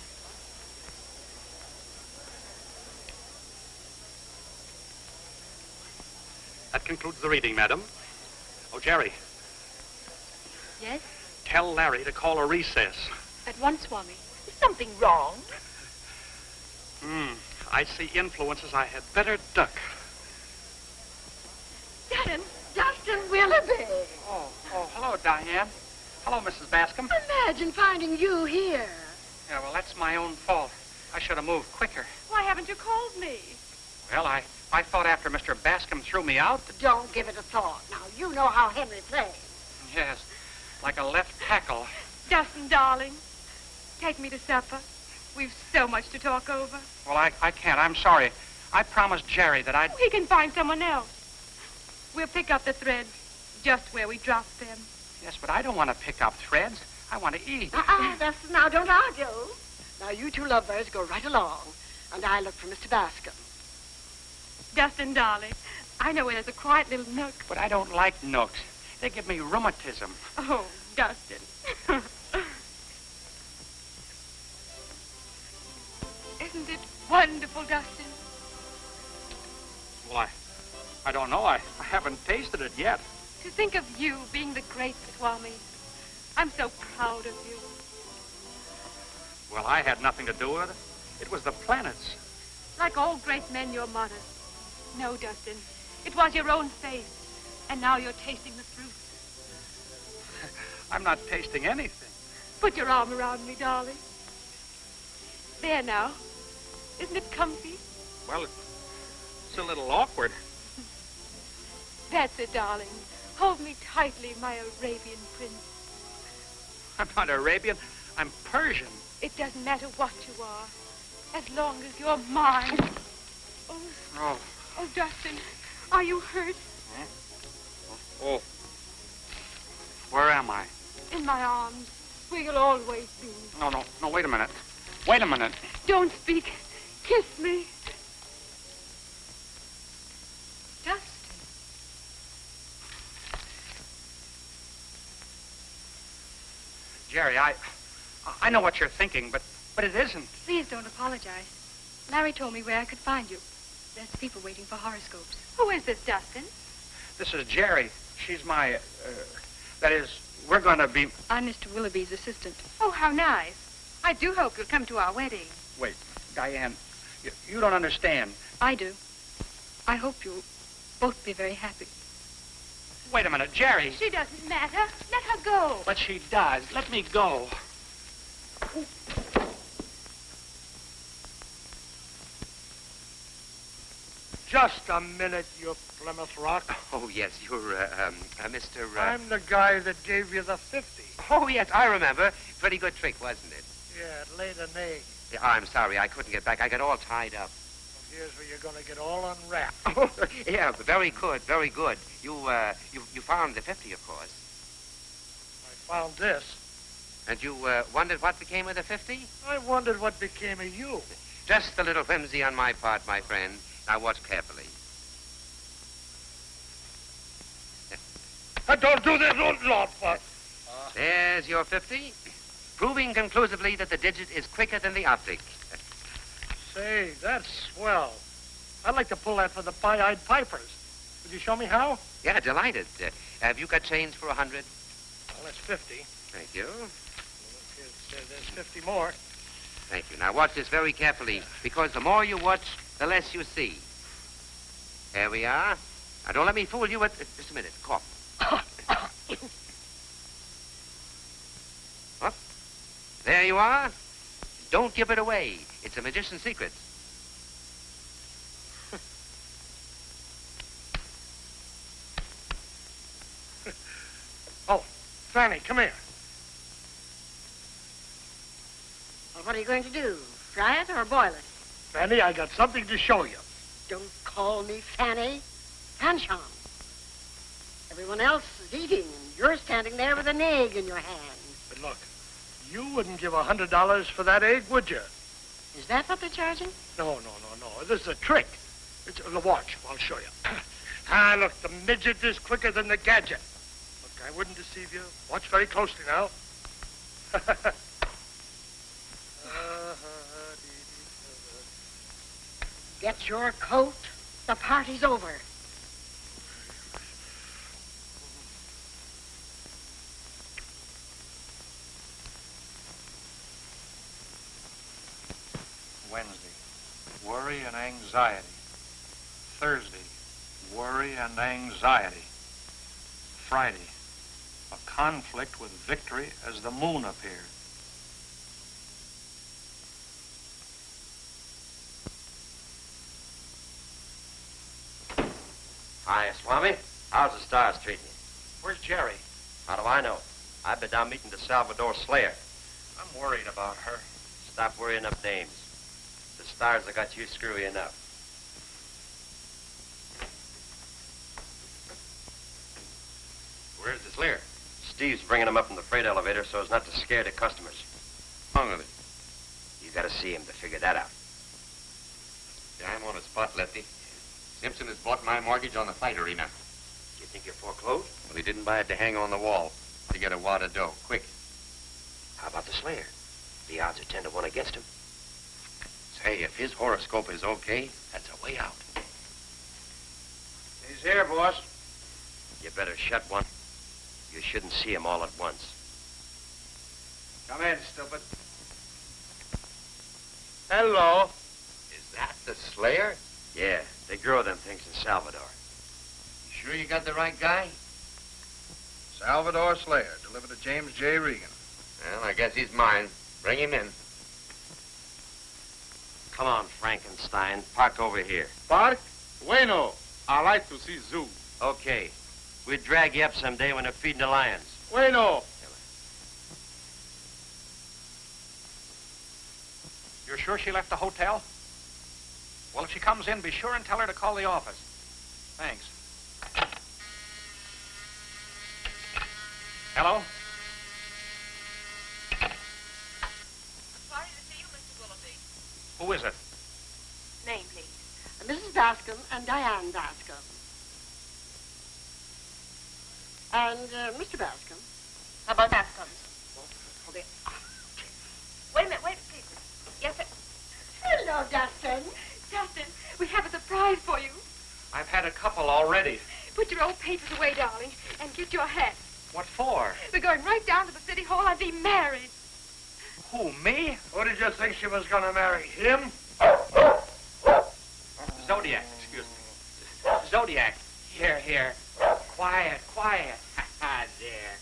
That concludes the reading, madam. Oh, Jerry, Yes? tell Larry to call a recess. At once, Swami. Is something wrong? I see influences I had better duck. Dustin Willoughby. Oh, hello, Diane. Hello, Mrs. Bascom. Imagine finding you here. Yeah, well, that's my own fault. I should have moved quicker. Why haven't you called me? Well, I thought after Mr. Bascom threw me out that... Don't give it a thought. Now, you know how Henry plays. Yes, like a left tackle. Dustin, darling, take me to supper. We've so much to talk over. Well, I can't. I'm sorry. I promised Jerry that I'd... He can find someone else. We'll pick up the threads just where we dropped them. Yes, but I don't want to pick up threads. I want to eat. Dustin, now don't argue. Now, you two lovebirds go right along, and I look for Mr. Bascom. Dustin, darling, I know where there's a quiet little nook. But I don't like nooks. They give me rheumatism. Oh, Dustin. Isn't it wonderful, Dustin? Well, I don't know. I haven't tasted it yet. To think of you being the great Swami. I'm so proud of you. Well, I had nothing to do with it. It was the planets. Like all great men, you're modest. No, Dustin. It was your own faith. And now you're tasting the fruit. I'm not tasting anything. Put your arm around me, darling. There now. Isn't it comfy? Well, it's a little awkward. That's it, darling. Hold me tightly, my Arabian prince. I'm not Arabian. I'm Persian. It doesn't matter what you are, as long as you're mine. Oh, Dustin, are you hurt? Huh? Oh. Where am I? In my arms, where you'll always be. No, wait a minute. Wait a minute. Don't speak. Kiss me. Dustin. Jerry, I know what you're thinking, but it isn't. Please don't apologize. Larry told me where I could find you. There's people waiting for horoscopes. Who is this, Dustin? This is Jerry. She's my, that is, we're going to be... I'm Mr. Willoughby's assistant. Oh, how nice. I do hope you'll come to our wedding. Wait, Diane, you don't understand. I do. I hope you'll both be very happy. Wait a minute, Jerry. She doesn't matter. Let her go. But she does. Let me go. Just a minute, you Plymouth Rock. Oh, yes, you're, Mr. I'm the guy that gave you the 50. Oh, yes, I remember. Pretty good trick, wasn't it? Yeah, it laid an egg. Yeah, I'm sorry, I couldn't get back. I got all tied up. Well, here's where you're going to get all unwrapped. Oh, yeah, very good, very good. You found the 50, of course. I found this. And you, wondered what became of the 50? I wondered what became of you. Just a little whimsy on my part, my friend. Now watch carefully. Don't do this, Lord. There's your 50, proving conclusively that the digit is quicker than the optic. Say, that's swell. I'd like to pull that for the Pie-Eyed Pipers. Would you show me how? Yeah, delighted. Have you got change for 100? Well, that's 50. Thank you. There's 50 more. Thank you. Now watch this very carefully, because the more you watch, the less you see. There we are. Now don't let me fool you with... Just a minute. Cough. What? There you are. Don't give it away. It's a magician's secret. Oh, Fanny, come here. Well, what are you going to do? Fry it or boil it? Fanny, I got something to show you. Don't call me Fanny. Panchon. Everyone else is eating, and you're standing there with an egg in your hand. But look, you wouldn't give $100 for that egg, would you? Is that what they're charging? No. This is a trick. Watch, I'll show you. Look, the midget is quicker than the gadget. Look, I wouldn't deceive you. Watch very closely now. Get your coat. The party's over. Wednesday, worry and anxiety. Thursday, worry and anxiety. Friday, a conflict with victory as the moon appeared. Hi, Swami. How's the stars treating you? Where's Jerry? How do I know? I've been down meeting the Salvador Slayer. I'm worried about her. Stop worrying up dames. The stars have got you screwy enough. Where's the Slayer? Steve's bringing him up in the freight elevator so as not to scare the customers. What's wrong with it? You gotta see him to figure that out. Yeah, I'm on the spot, Lefty. Simpson has bought my mortgage on the fight arena. You think you're foreclosed? Well, he didn't buy it to hang on the wall. To get a wad of dough, quick. How about the Slayer? The odds are 10 to 1 against him. Say, if his horoscope is okay, that's a way out. He's here, boss. You better shut one. You shouldn't see him all at once. Come in, stupid. Hello. Is that the Slayer? Yeah, they grow them things in Salvador. You sure you got the right guy? Salvador Slayer, delivered to James J. Regan. Well, I guess he's mine. Bring him in. Come on, Frankenstein. Park over here. Park? Bueno. I like to see zoo. Okay. We'll drag you up someday when they're feeding the lions. Bueno. You're sure she left the hotel? Well, if she comes in, be sure and tell her to call the office. Thanks. Hello? Sorry to see you, Mr. Willoughby. Who is it? Name, please. Mrs. Bascom and Diane Bascom. And Mr. Bascom. How about Bascom's? Hold it. Wait a minute, please. Yes, sir. Hello, Dustin. Dustin, we have a surprise for you. I've had a couple already. Put your old papers away, darling, and get your hat. What for? We're going right down to the city hall and be married. Who, me? Who did you think she was going to marry? Him? Zodiac, excuse me. Zodiac. Here. Quiet. There.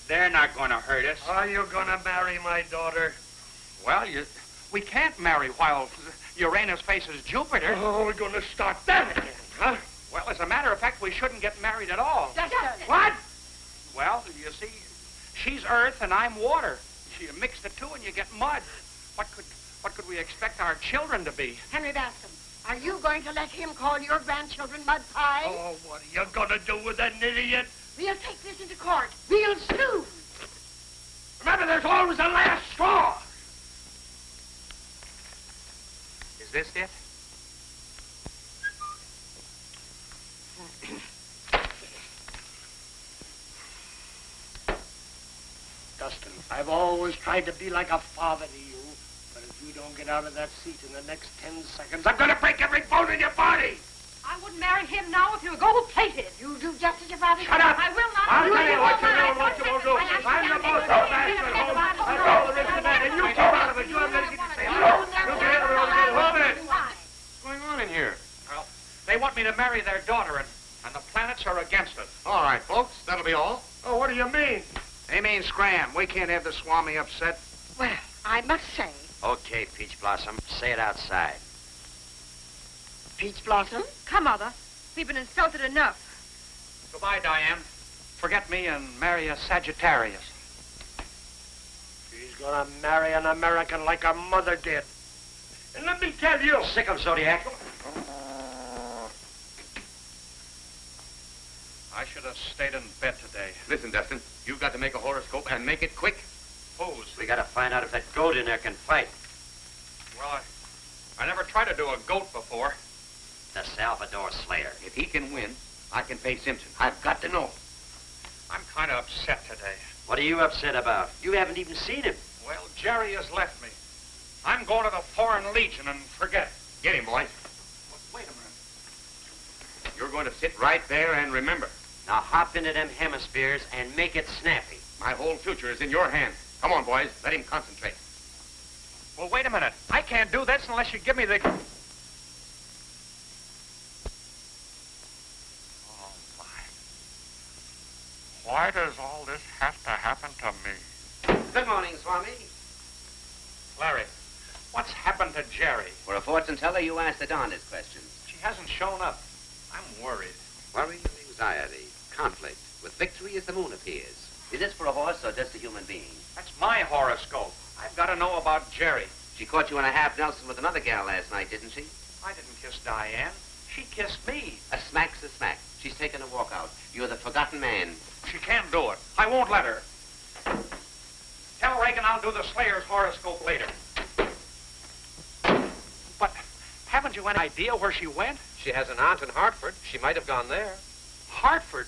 They're not going to hurt us. Are you going to marry my daughter? Well, we can't marry while Uranus faces Jupiter. Oh, we're going to start that again, huh? Well, as a matter of fact, we shouldn't get married at all. Dustin. What? Well, you see, she's earth and I'm water. You mix the two and you get mud. What could we expect our children to be? Henry Bascom, are you going to let him call your grandchildren mud pies? Oh, what are you going to do with an idiot? We'll take this into court real soon. Remember, there's always a last straw. Is this it? Dustin, I've always tried to be like a father to you, but if you don't get out of that seat in the next 10 seconds, I'm going to break every bone in your body. I wouldn't marry him now if he were gold-plated. You do just as your father Shut up. I will not. I'll tell you what you do and what you won't do. I'm the boss of the bastard home. That's all there is to that, and you keep out of it. You haven't got to get to say What's going on in here? Well, they want me to marry their daughter, and the planets are against it. All right, folks, that'll be all. Oh, what do you mean? They mean scram. We can't have the Swami upset. Well, I must say, Okay, Peach Blossom. Say it outside. Peach Blossom. Come, Mother. We've been insulted enough. Goodbye, Diane. Forget me and marry a Sagittarius. She's going to marry an American like her mother did. And let me tell you. Sick of Zodiac. I should have stayed in bed today. Listen, Dustin, you've got to make a horoscope and make it quick. Whose? We got to find out if that goat in there can fight. Well, I never tried to do a goat before. The Salvador Slayer. If he can win, I can face Simpson. I've got to know. I'm kind of upset today. What are you upset about? You haven't even seen him. Well, Jerry has left me. I'm going to the Foreign Legion and forget it. Get him, boys. Wait a minute. You're going to sit right there and remember. Now hop into them hemispheres and make it snappy. My whole future is in your hands. Come on, boys. Let him concentrate. Well, wait a minute. I can't do this unless you give me the... Why does all this have to happen to me? Good morning, Swami. Larry, what's happened to Jerry? For a fortune teller, you asked the darndest questions. She hasn't shown up. I'm worried. Worry, anxiety, conflict. With victory as the moon appears. Is this for a horse or just a human being? That's my horoscope. I've got to know about Jerry. She caught you in a half Nelson with another gal last night, didn't she? I didn't kiss Diane. She kissed me. A smack's a smack. She's taken a walk out. You're the forgotten man. She can't do it. I won't let her. Tell Reagan I'll do the Slayer's horoscope later. But haven't you any idea where she went? She has an aunt in Hartford. She might have gone there. Hartford?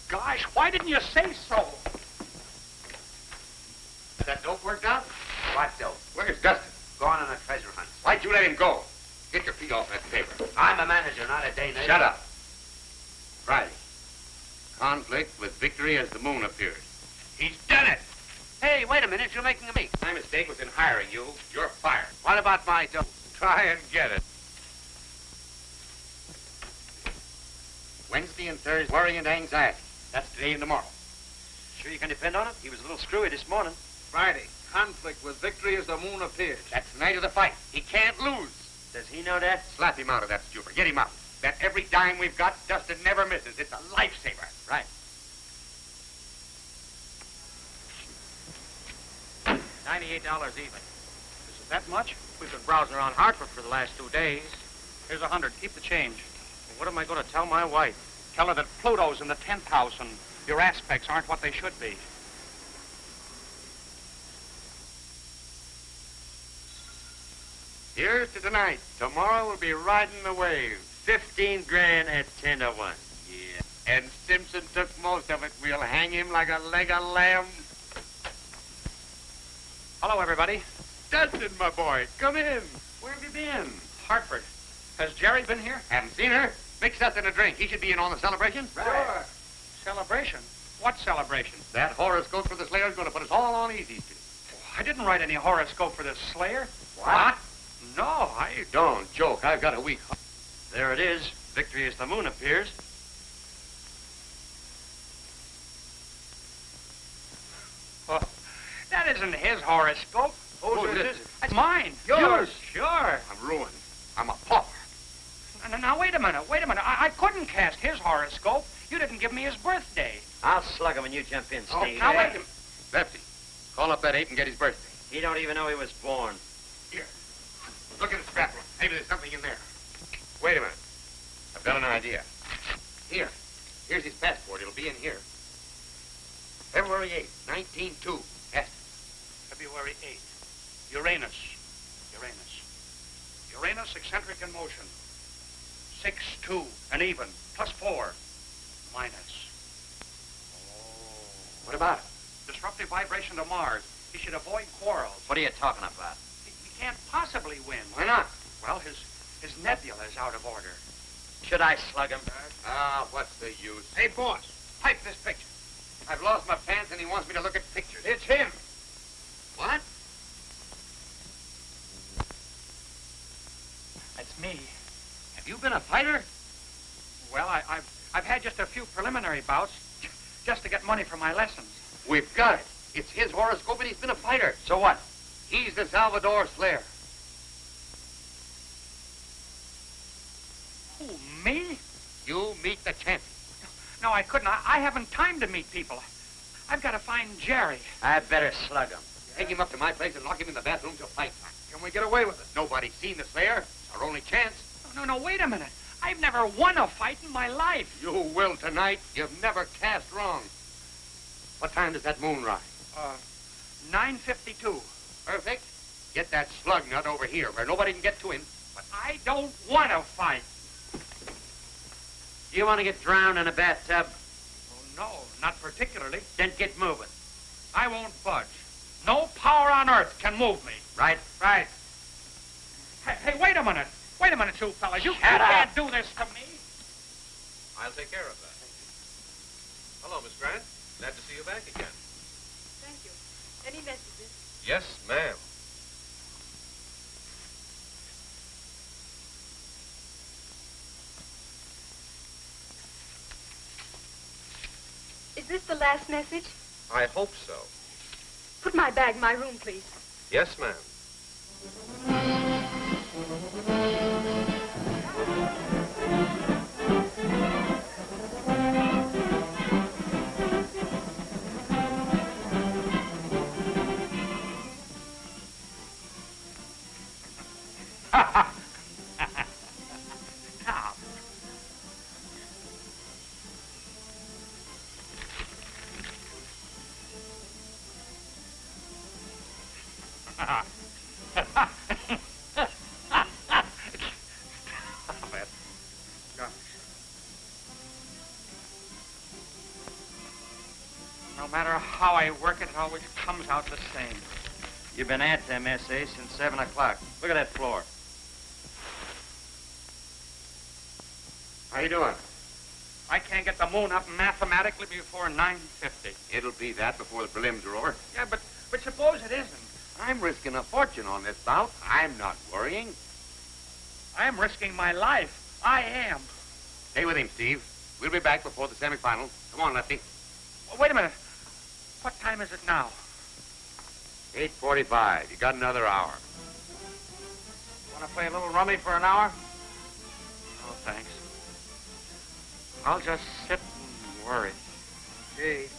Gosh, why didn't you say so? Is that dope worked out? What dope? Where's Dustin? Gone on a treasure hunt. Why'd you let him go? Get your feet off that paper. I'm a manager, not a day neighbor. Shut up. Friday. Conflict with victory as the moon appears. He's done it. Hey, wait a minute. You're making a mistake. My mistake was in hiring you. You're fired. What about my dope? Try and get it. Wednesday and Thursday, worry and anxiety. That's today and tomorrow. Sure you can depend on it? He was a little screwy this morning. Friday, conflict with victory as the moon appears. That's the night of the fight. He can't lose. Does he know that? Slap him out of that stupor. Get him out. That every dime we've got, Dustin never misses. It's a lifesaver. Right. $98 even. Is it that much? We've been browsing around Hartford for the last 2 days. Here's 100. Keep the change. Well, what am I going to tell my wife? Tell her that Pluto's in the 10th house and your aspects aren't what they should be. Here's to tonight. Tomorrow we'll be riding the wave. 15 grand at 10 to 1. Yeah. And Simpson took most of it. We'll hang him like a leg of lamb. Hello, everybody. Dustin, my boy, come in. Where have you been? Hartford. Has Jerry been here? Haven't seen her. Mix us in a drink. He should be in on the celebration. Sure. Celebration? What celebration? That horoscope for the Slayer's going to put us all on easy street. I didn't write any horoscope for this Slayer. What? No, I... Don't joke. I've got a weak heart. There it is. Victory as the moon appears. Oh, that isn't his horoscope. Whose is it? It's mine. Yours? Sure. I'm ruined. I'm a pauper. Now, wait a minute. I couldn't cast his horoscope. You didn't give me his birthday. I'll slug him when you jump in, Steve. Now, wait a minute. Lefty, call up that ape and get his birthday. He don't even know he was born. Here. Look at the scrapbook. Maybe there's something in there. Wait a minute. I've got an idea. Here. Here's his passport. It'll be in here. February 8th, 1902. Yes. February 8th. Uranus. Uranus, eccentric in motion. 6-2, an even, +4, minus. What about it? Disruptive vibration to Mars. He should avoid quarrels. What are you talking about? He can't possibly win. Why not? Well, his nebula is out of order. Should I slug him? What's the use? Hey, boss, pipe this picture. I've lost my pants and he wants me to look at pictures. It's him. What? That's me. Have you been a fighter? Well, I've had just a few preliminary bouts just to get money for my lessons. We've got it. It's his horoscope and he's been a fighter. So what? He's the Salvador Slayer. Who, me? You meet the champion. No, I couldn't. I haven't time to meet people. I've got to find Jerry. I better slug him. Take him up to my place and lock him in the bathroom till fight time. Can we get away with it? Nobody's seen the Slayer. It's our only chance. No, wait a minute. I've never won a fight in my life. You will tonight. You've never cast wrong. What time does that moon rise? 9:52. Perfect. Get that slug nut over here where nobody can get to him. But I don't want to fight. You want to get drowned in a bathtub? Oh, no, not particularly. Then get moving. I won't budge. No power on earth can move me. Right? Right. Hey, wait a minute. Wait a minute, you fellas. You Shut up. can't do this to me. I'll take care of that. Hello, Miss Grant. Glad to see you back again. Thank you. Any messages? Yes, ma'am. Is Is this the last message? I hope so. Put my bag in my room, please. Yes, ma'am. No matter how I work it, it always comes out the same. You've been at them essays since 7 o'clock. Look at that floor. How you doing? I can't get the moon up mathematically before 9:50. It'll be that before the prelims are over. Yeah, but suppose it isn't. I'm risking a fortune on this bout. I'm not worrying. I'm risking my life. I am. Stay with him, Steve. We'll be back before the semifinal. Come on, Lefty. Well, wait a minute. What time is it now? 8:45. You got another hour. Want to play a little rummy for an hour? No, thanks. I'll just sit and worry. Gee.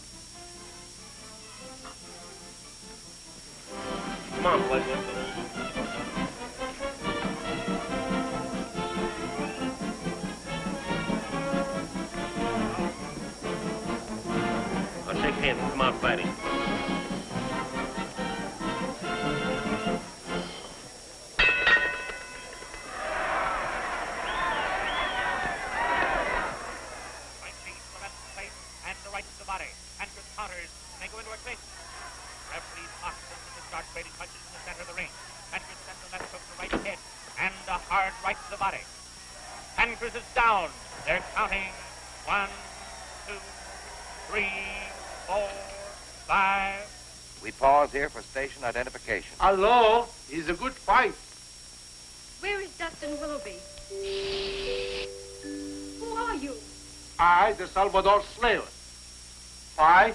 Come on, Leslie. I'll shake hands and come out fighting. Here for station identification. Hello? It's a good fight. Where is Dustin Willoughby? Who are you? I, the Salvador Slayer. Why?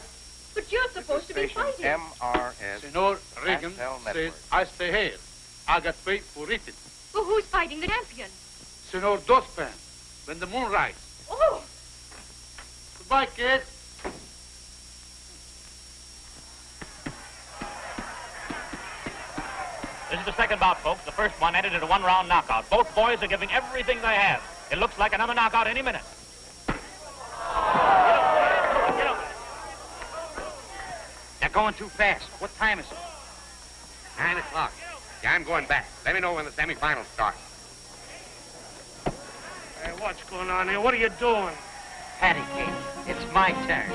But you're supposed to be fighting. MRS. Senor Reagan said I stay here. I got paid for it. Well, who's fighting the champion? Senor Dustin, when the moon rises. Oh! Goodbye, kid. This is the second bout, folks. The first one ended in a one-round knockout. Both boys are giving everything they have. It looks like another knockout any minute. Get up. They're going too fast. What time is it? 9 o'clock. Yeah, I'm going back. Let me know when the semifinals start. Hey, what's going on here? What are you doing? Patty cake. It's my turn.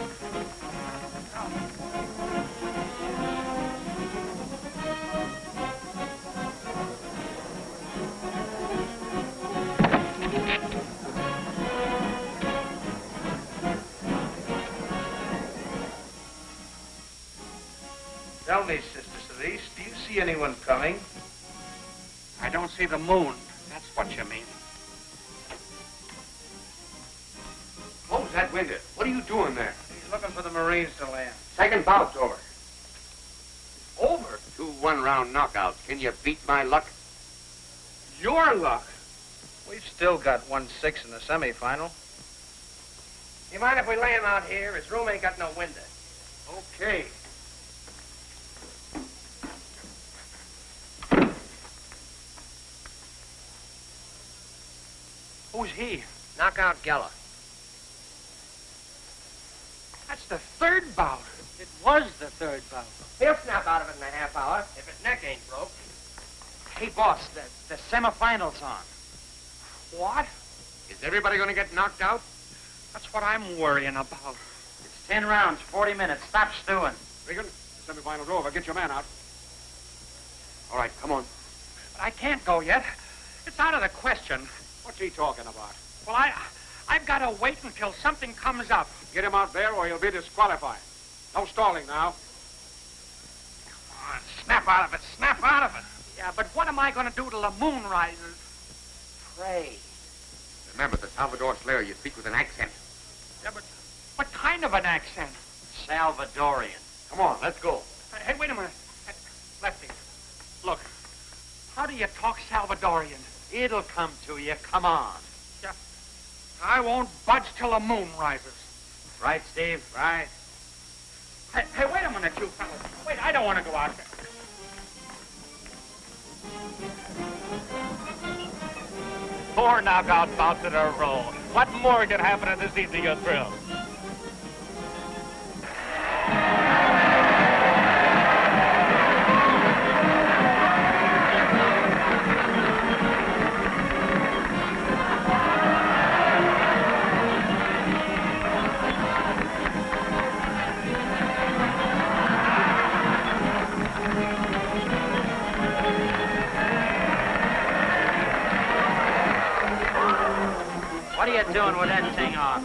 Tell me, Sister Cerise, do you see anyone coming? I don't see the moon. That's what you mean. Close that window. What are you doing there? He's looking for the Marines to land. Second bout's over. Over? 2 one-round knockouts. Can you beat my luck? Your luck? We've still got 1-6 in the semifinal. You mind if we lay him out here? His room ain't got no window. Okay. Who's he? Knockout Geller. That's the third bout. It was the third bout. He'll snap out of it in a half hour if his neck ain't broke. Hey, boss, the semifinal's on. What? Is everybody going to get knocked out? That's what I'm worrying about. It's 10 rounds, 40 minutes. Stop stewing. Regan, the semifinal's over. Get your man out. All right, come on. But I can't go yet. It's out of the question. What's he talking about? Well, I've got to wait until something comes up. Get him out there or he'll be disqualified. No stalling now. Come on, snap out of it. Snap out of it. Yeah, but what am I going to do till the moon rises? Pray. Remember, the Salvador Slayer, you speak with an accent. Yeah, but what kind of an accent? Salvadorian. Come on, let's go. Hey, wait a minute. Lefty, look. How do you talk Salvadorian? It'll come to you. Come on. Yeah. I won't budge till the moon rises. Right, Steve? Right. Hey, wait a minute, you fellas. Wait, I don't want to go out there. Four knockout bouts in a row. What more can happen in this evening of thrill? What are you doing with that thing on?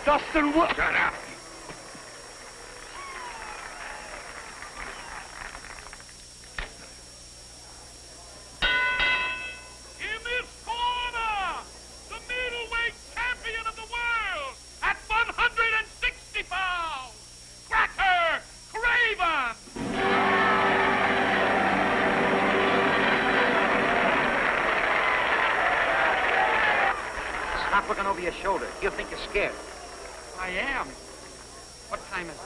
Dustin Willoughby. Shut up. In this corner, the middleweight champion of the world at 160 pounds, Cracker Craven. Stop looking over your shoulder. You think you're scared. I am. What time is it?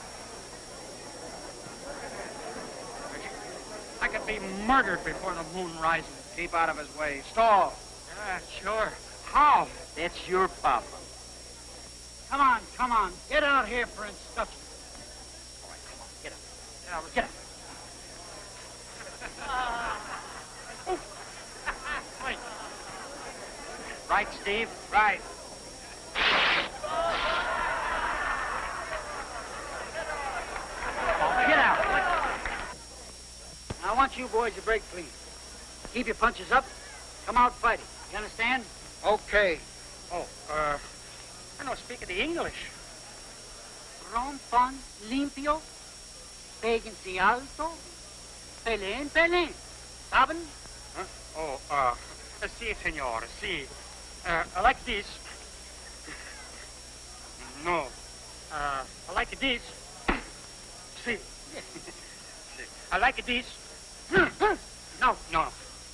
I could be murdered before the moon rises. Keep out of his way. Stall. Yeah, sure. How? That's your problem. Come on. Get out here for instruction. All right, come on. Get up. Get up. Wait. Right, Steve? Right. Get out. Now, I want you boys to break clean. Keep your punches up. Come out fighting. You understand? Okay. Oh, I don't speak the English. Rompan limpio. Péguense alto. Pelén. Saben? Huh? Oh, si, senor, si. Like this. No. Like this. Si. I like this. No.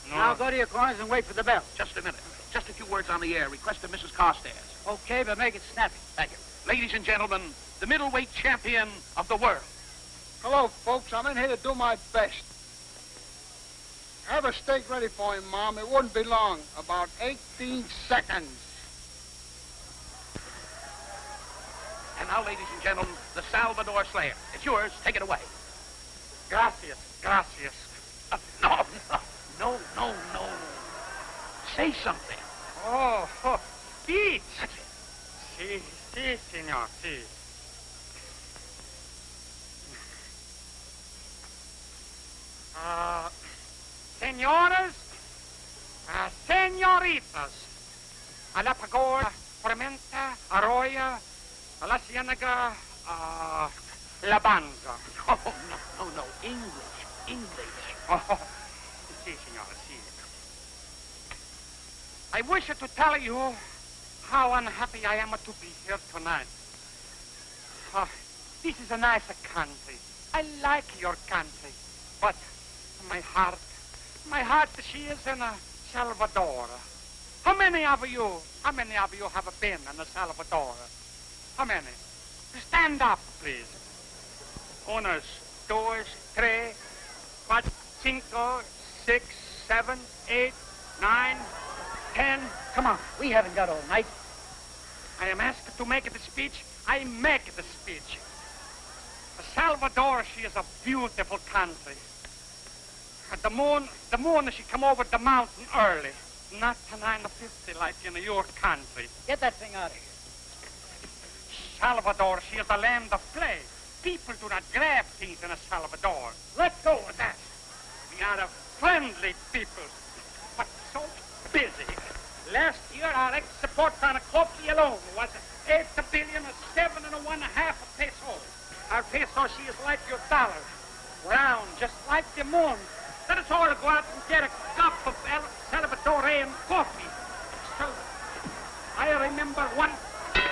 Now go to your corners and wait for the bell. Just a minute. Just a few words on the air. Request of Mrs. Carstairs. Okay, but make it snappy. Thank you. Ladies and gentlemen, the middleweight champion of the world. Hello, folks. I'm in here to do my best. Have a steak ready for him, Mom. It wouldn't be long. About 18 seconds. And now, ladies and gentlemen, the Salvador Slayer. It's yours. Take it away. Gracias. No. Say something. Oh, speech. Si, senor, si. Señoras, señoritas, a la pagoda, Formenta, Arroyo, a la Ciénaga, La Banza. Oh, no. English. Oh, si, senora, si. I wish to tell you how unhappy I am to be here tonight. This is a nice country, I like your country, but my heart, she is in Salvador. How many of you have been in El Salvador? How many? Stand up, please. Unos, dos, tres, cuatro, cinco, 6, 7, 8, 9, 10. Come on, we haven't got all night. I am asked to make the speech. I make the speech. El Salvador, she is a beautiful country. The moon, she come over the mountain early. Not to 9:50 like in your country. Get that thing out of here. Salvador, she is a land of play. People do not grab things in El Salvador. Let go of that. We are a friendly people, but so busy. Last year, our export on a coffee alone was 8 billion, 7.5 pesos. Our peso, she is like your dollar, round, just like the moon. Let us all go out and get a cup of El Salvadorian coffee. So, I remember one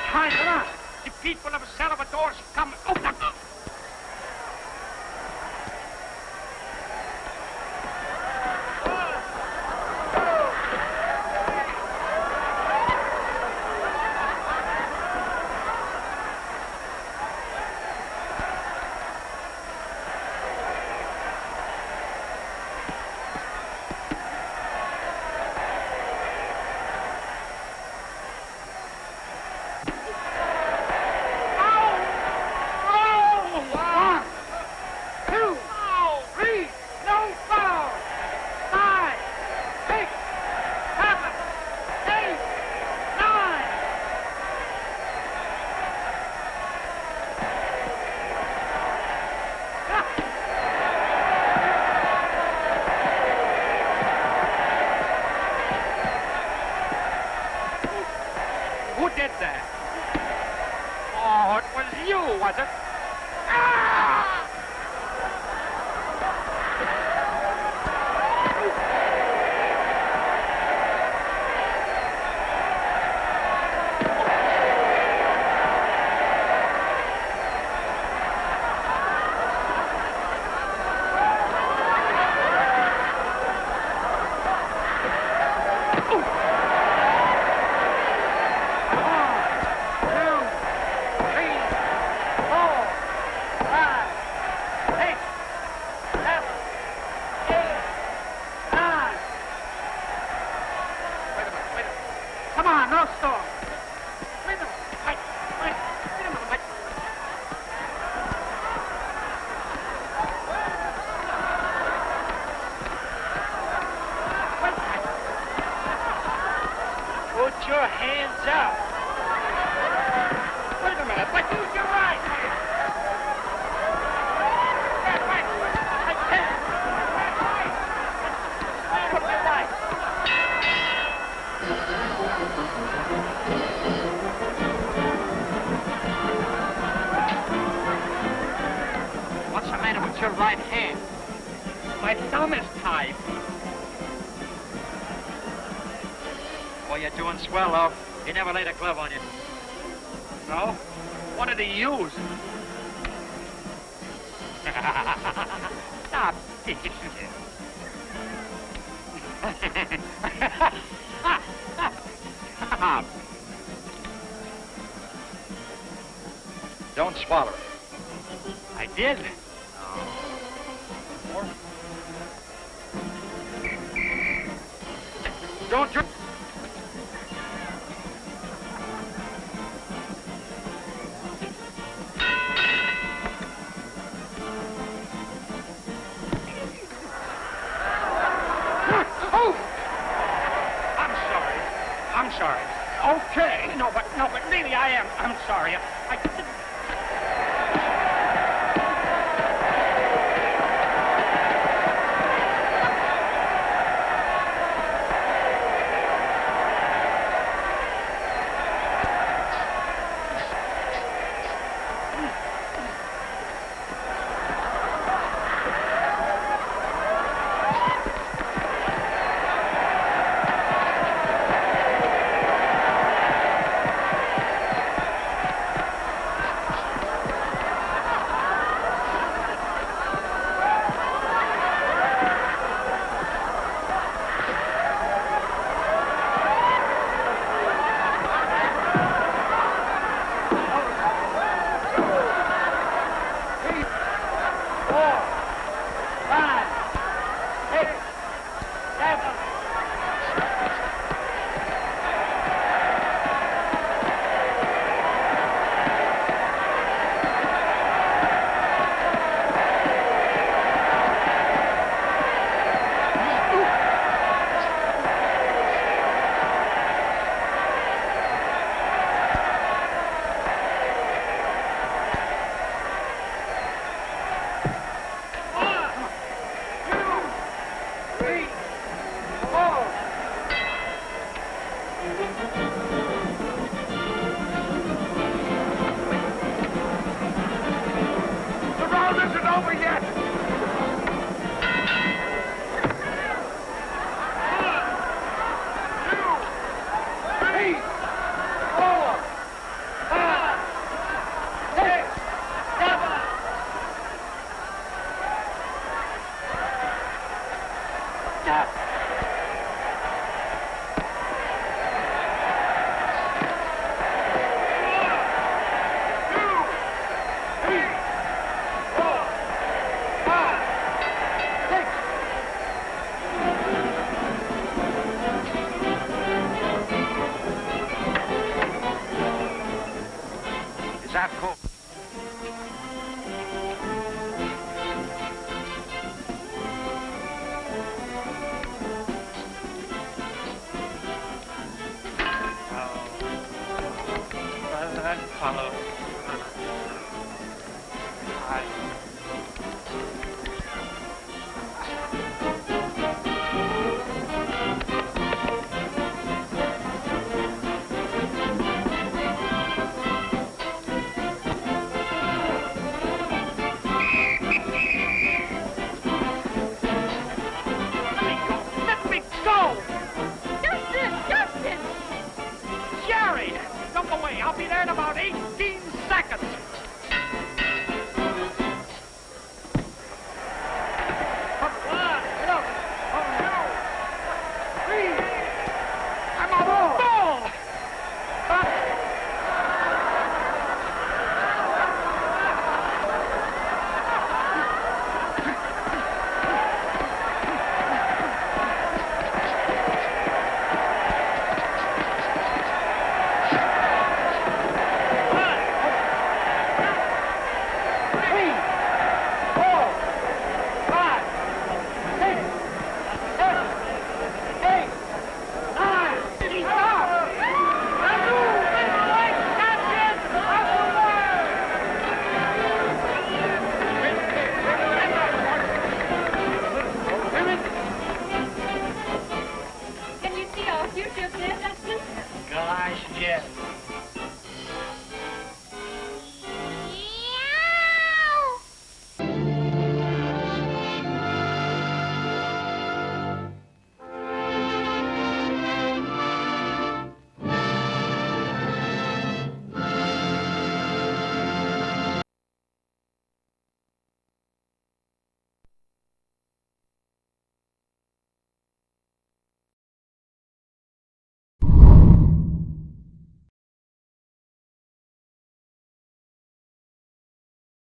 time, the people of El Salvador come. Oh, Who did that? Oh, it was you, was it? Ah! Come on, no storm. Wait a minute. Wait a minute. Wait. Put your hands up. Wait a minute. Wait, use your right hand. Wait. I can't. Wait. Put your right. What's the matter with your right hand? My thumb is tied. Boy, you're doing swell, though. He never laid a glove on you. No? What did he use? Stop teasing. Stop. Don't swallow it. I did. Don't drink. Oh! I'm sorry. Okay. No, but really I am. I'm sorry. I didn't. Stop. Is that cool? That follow.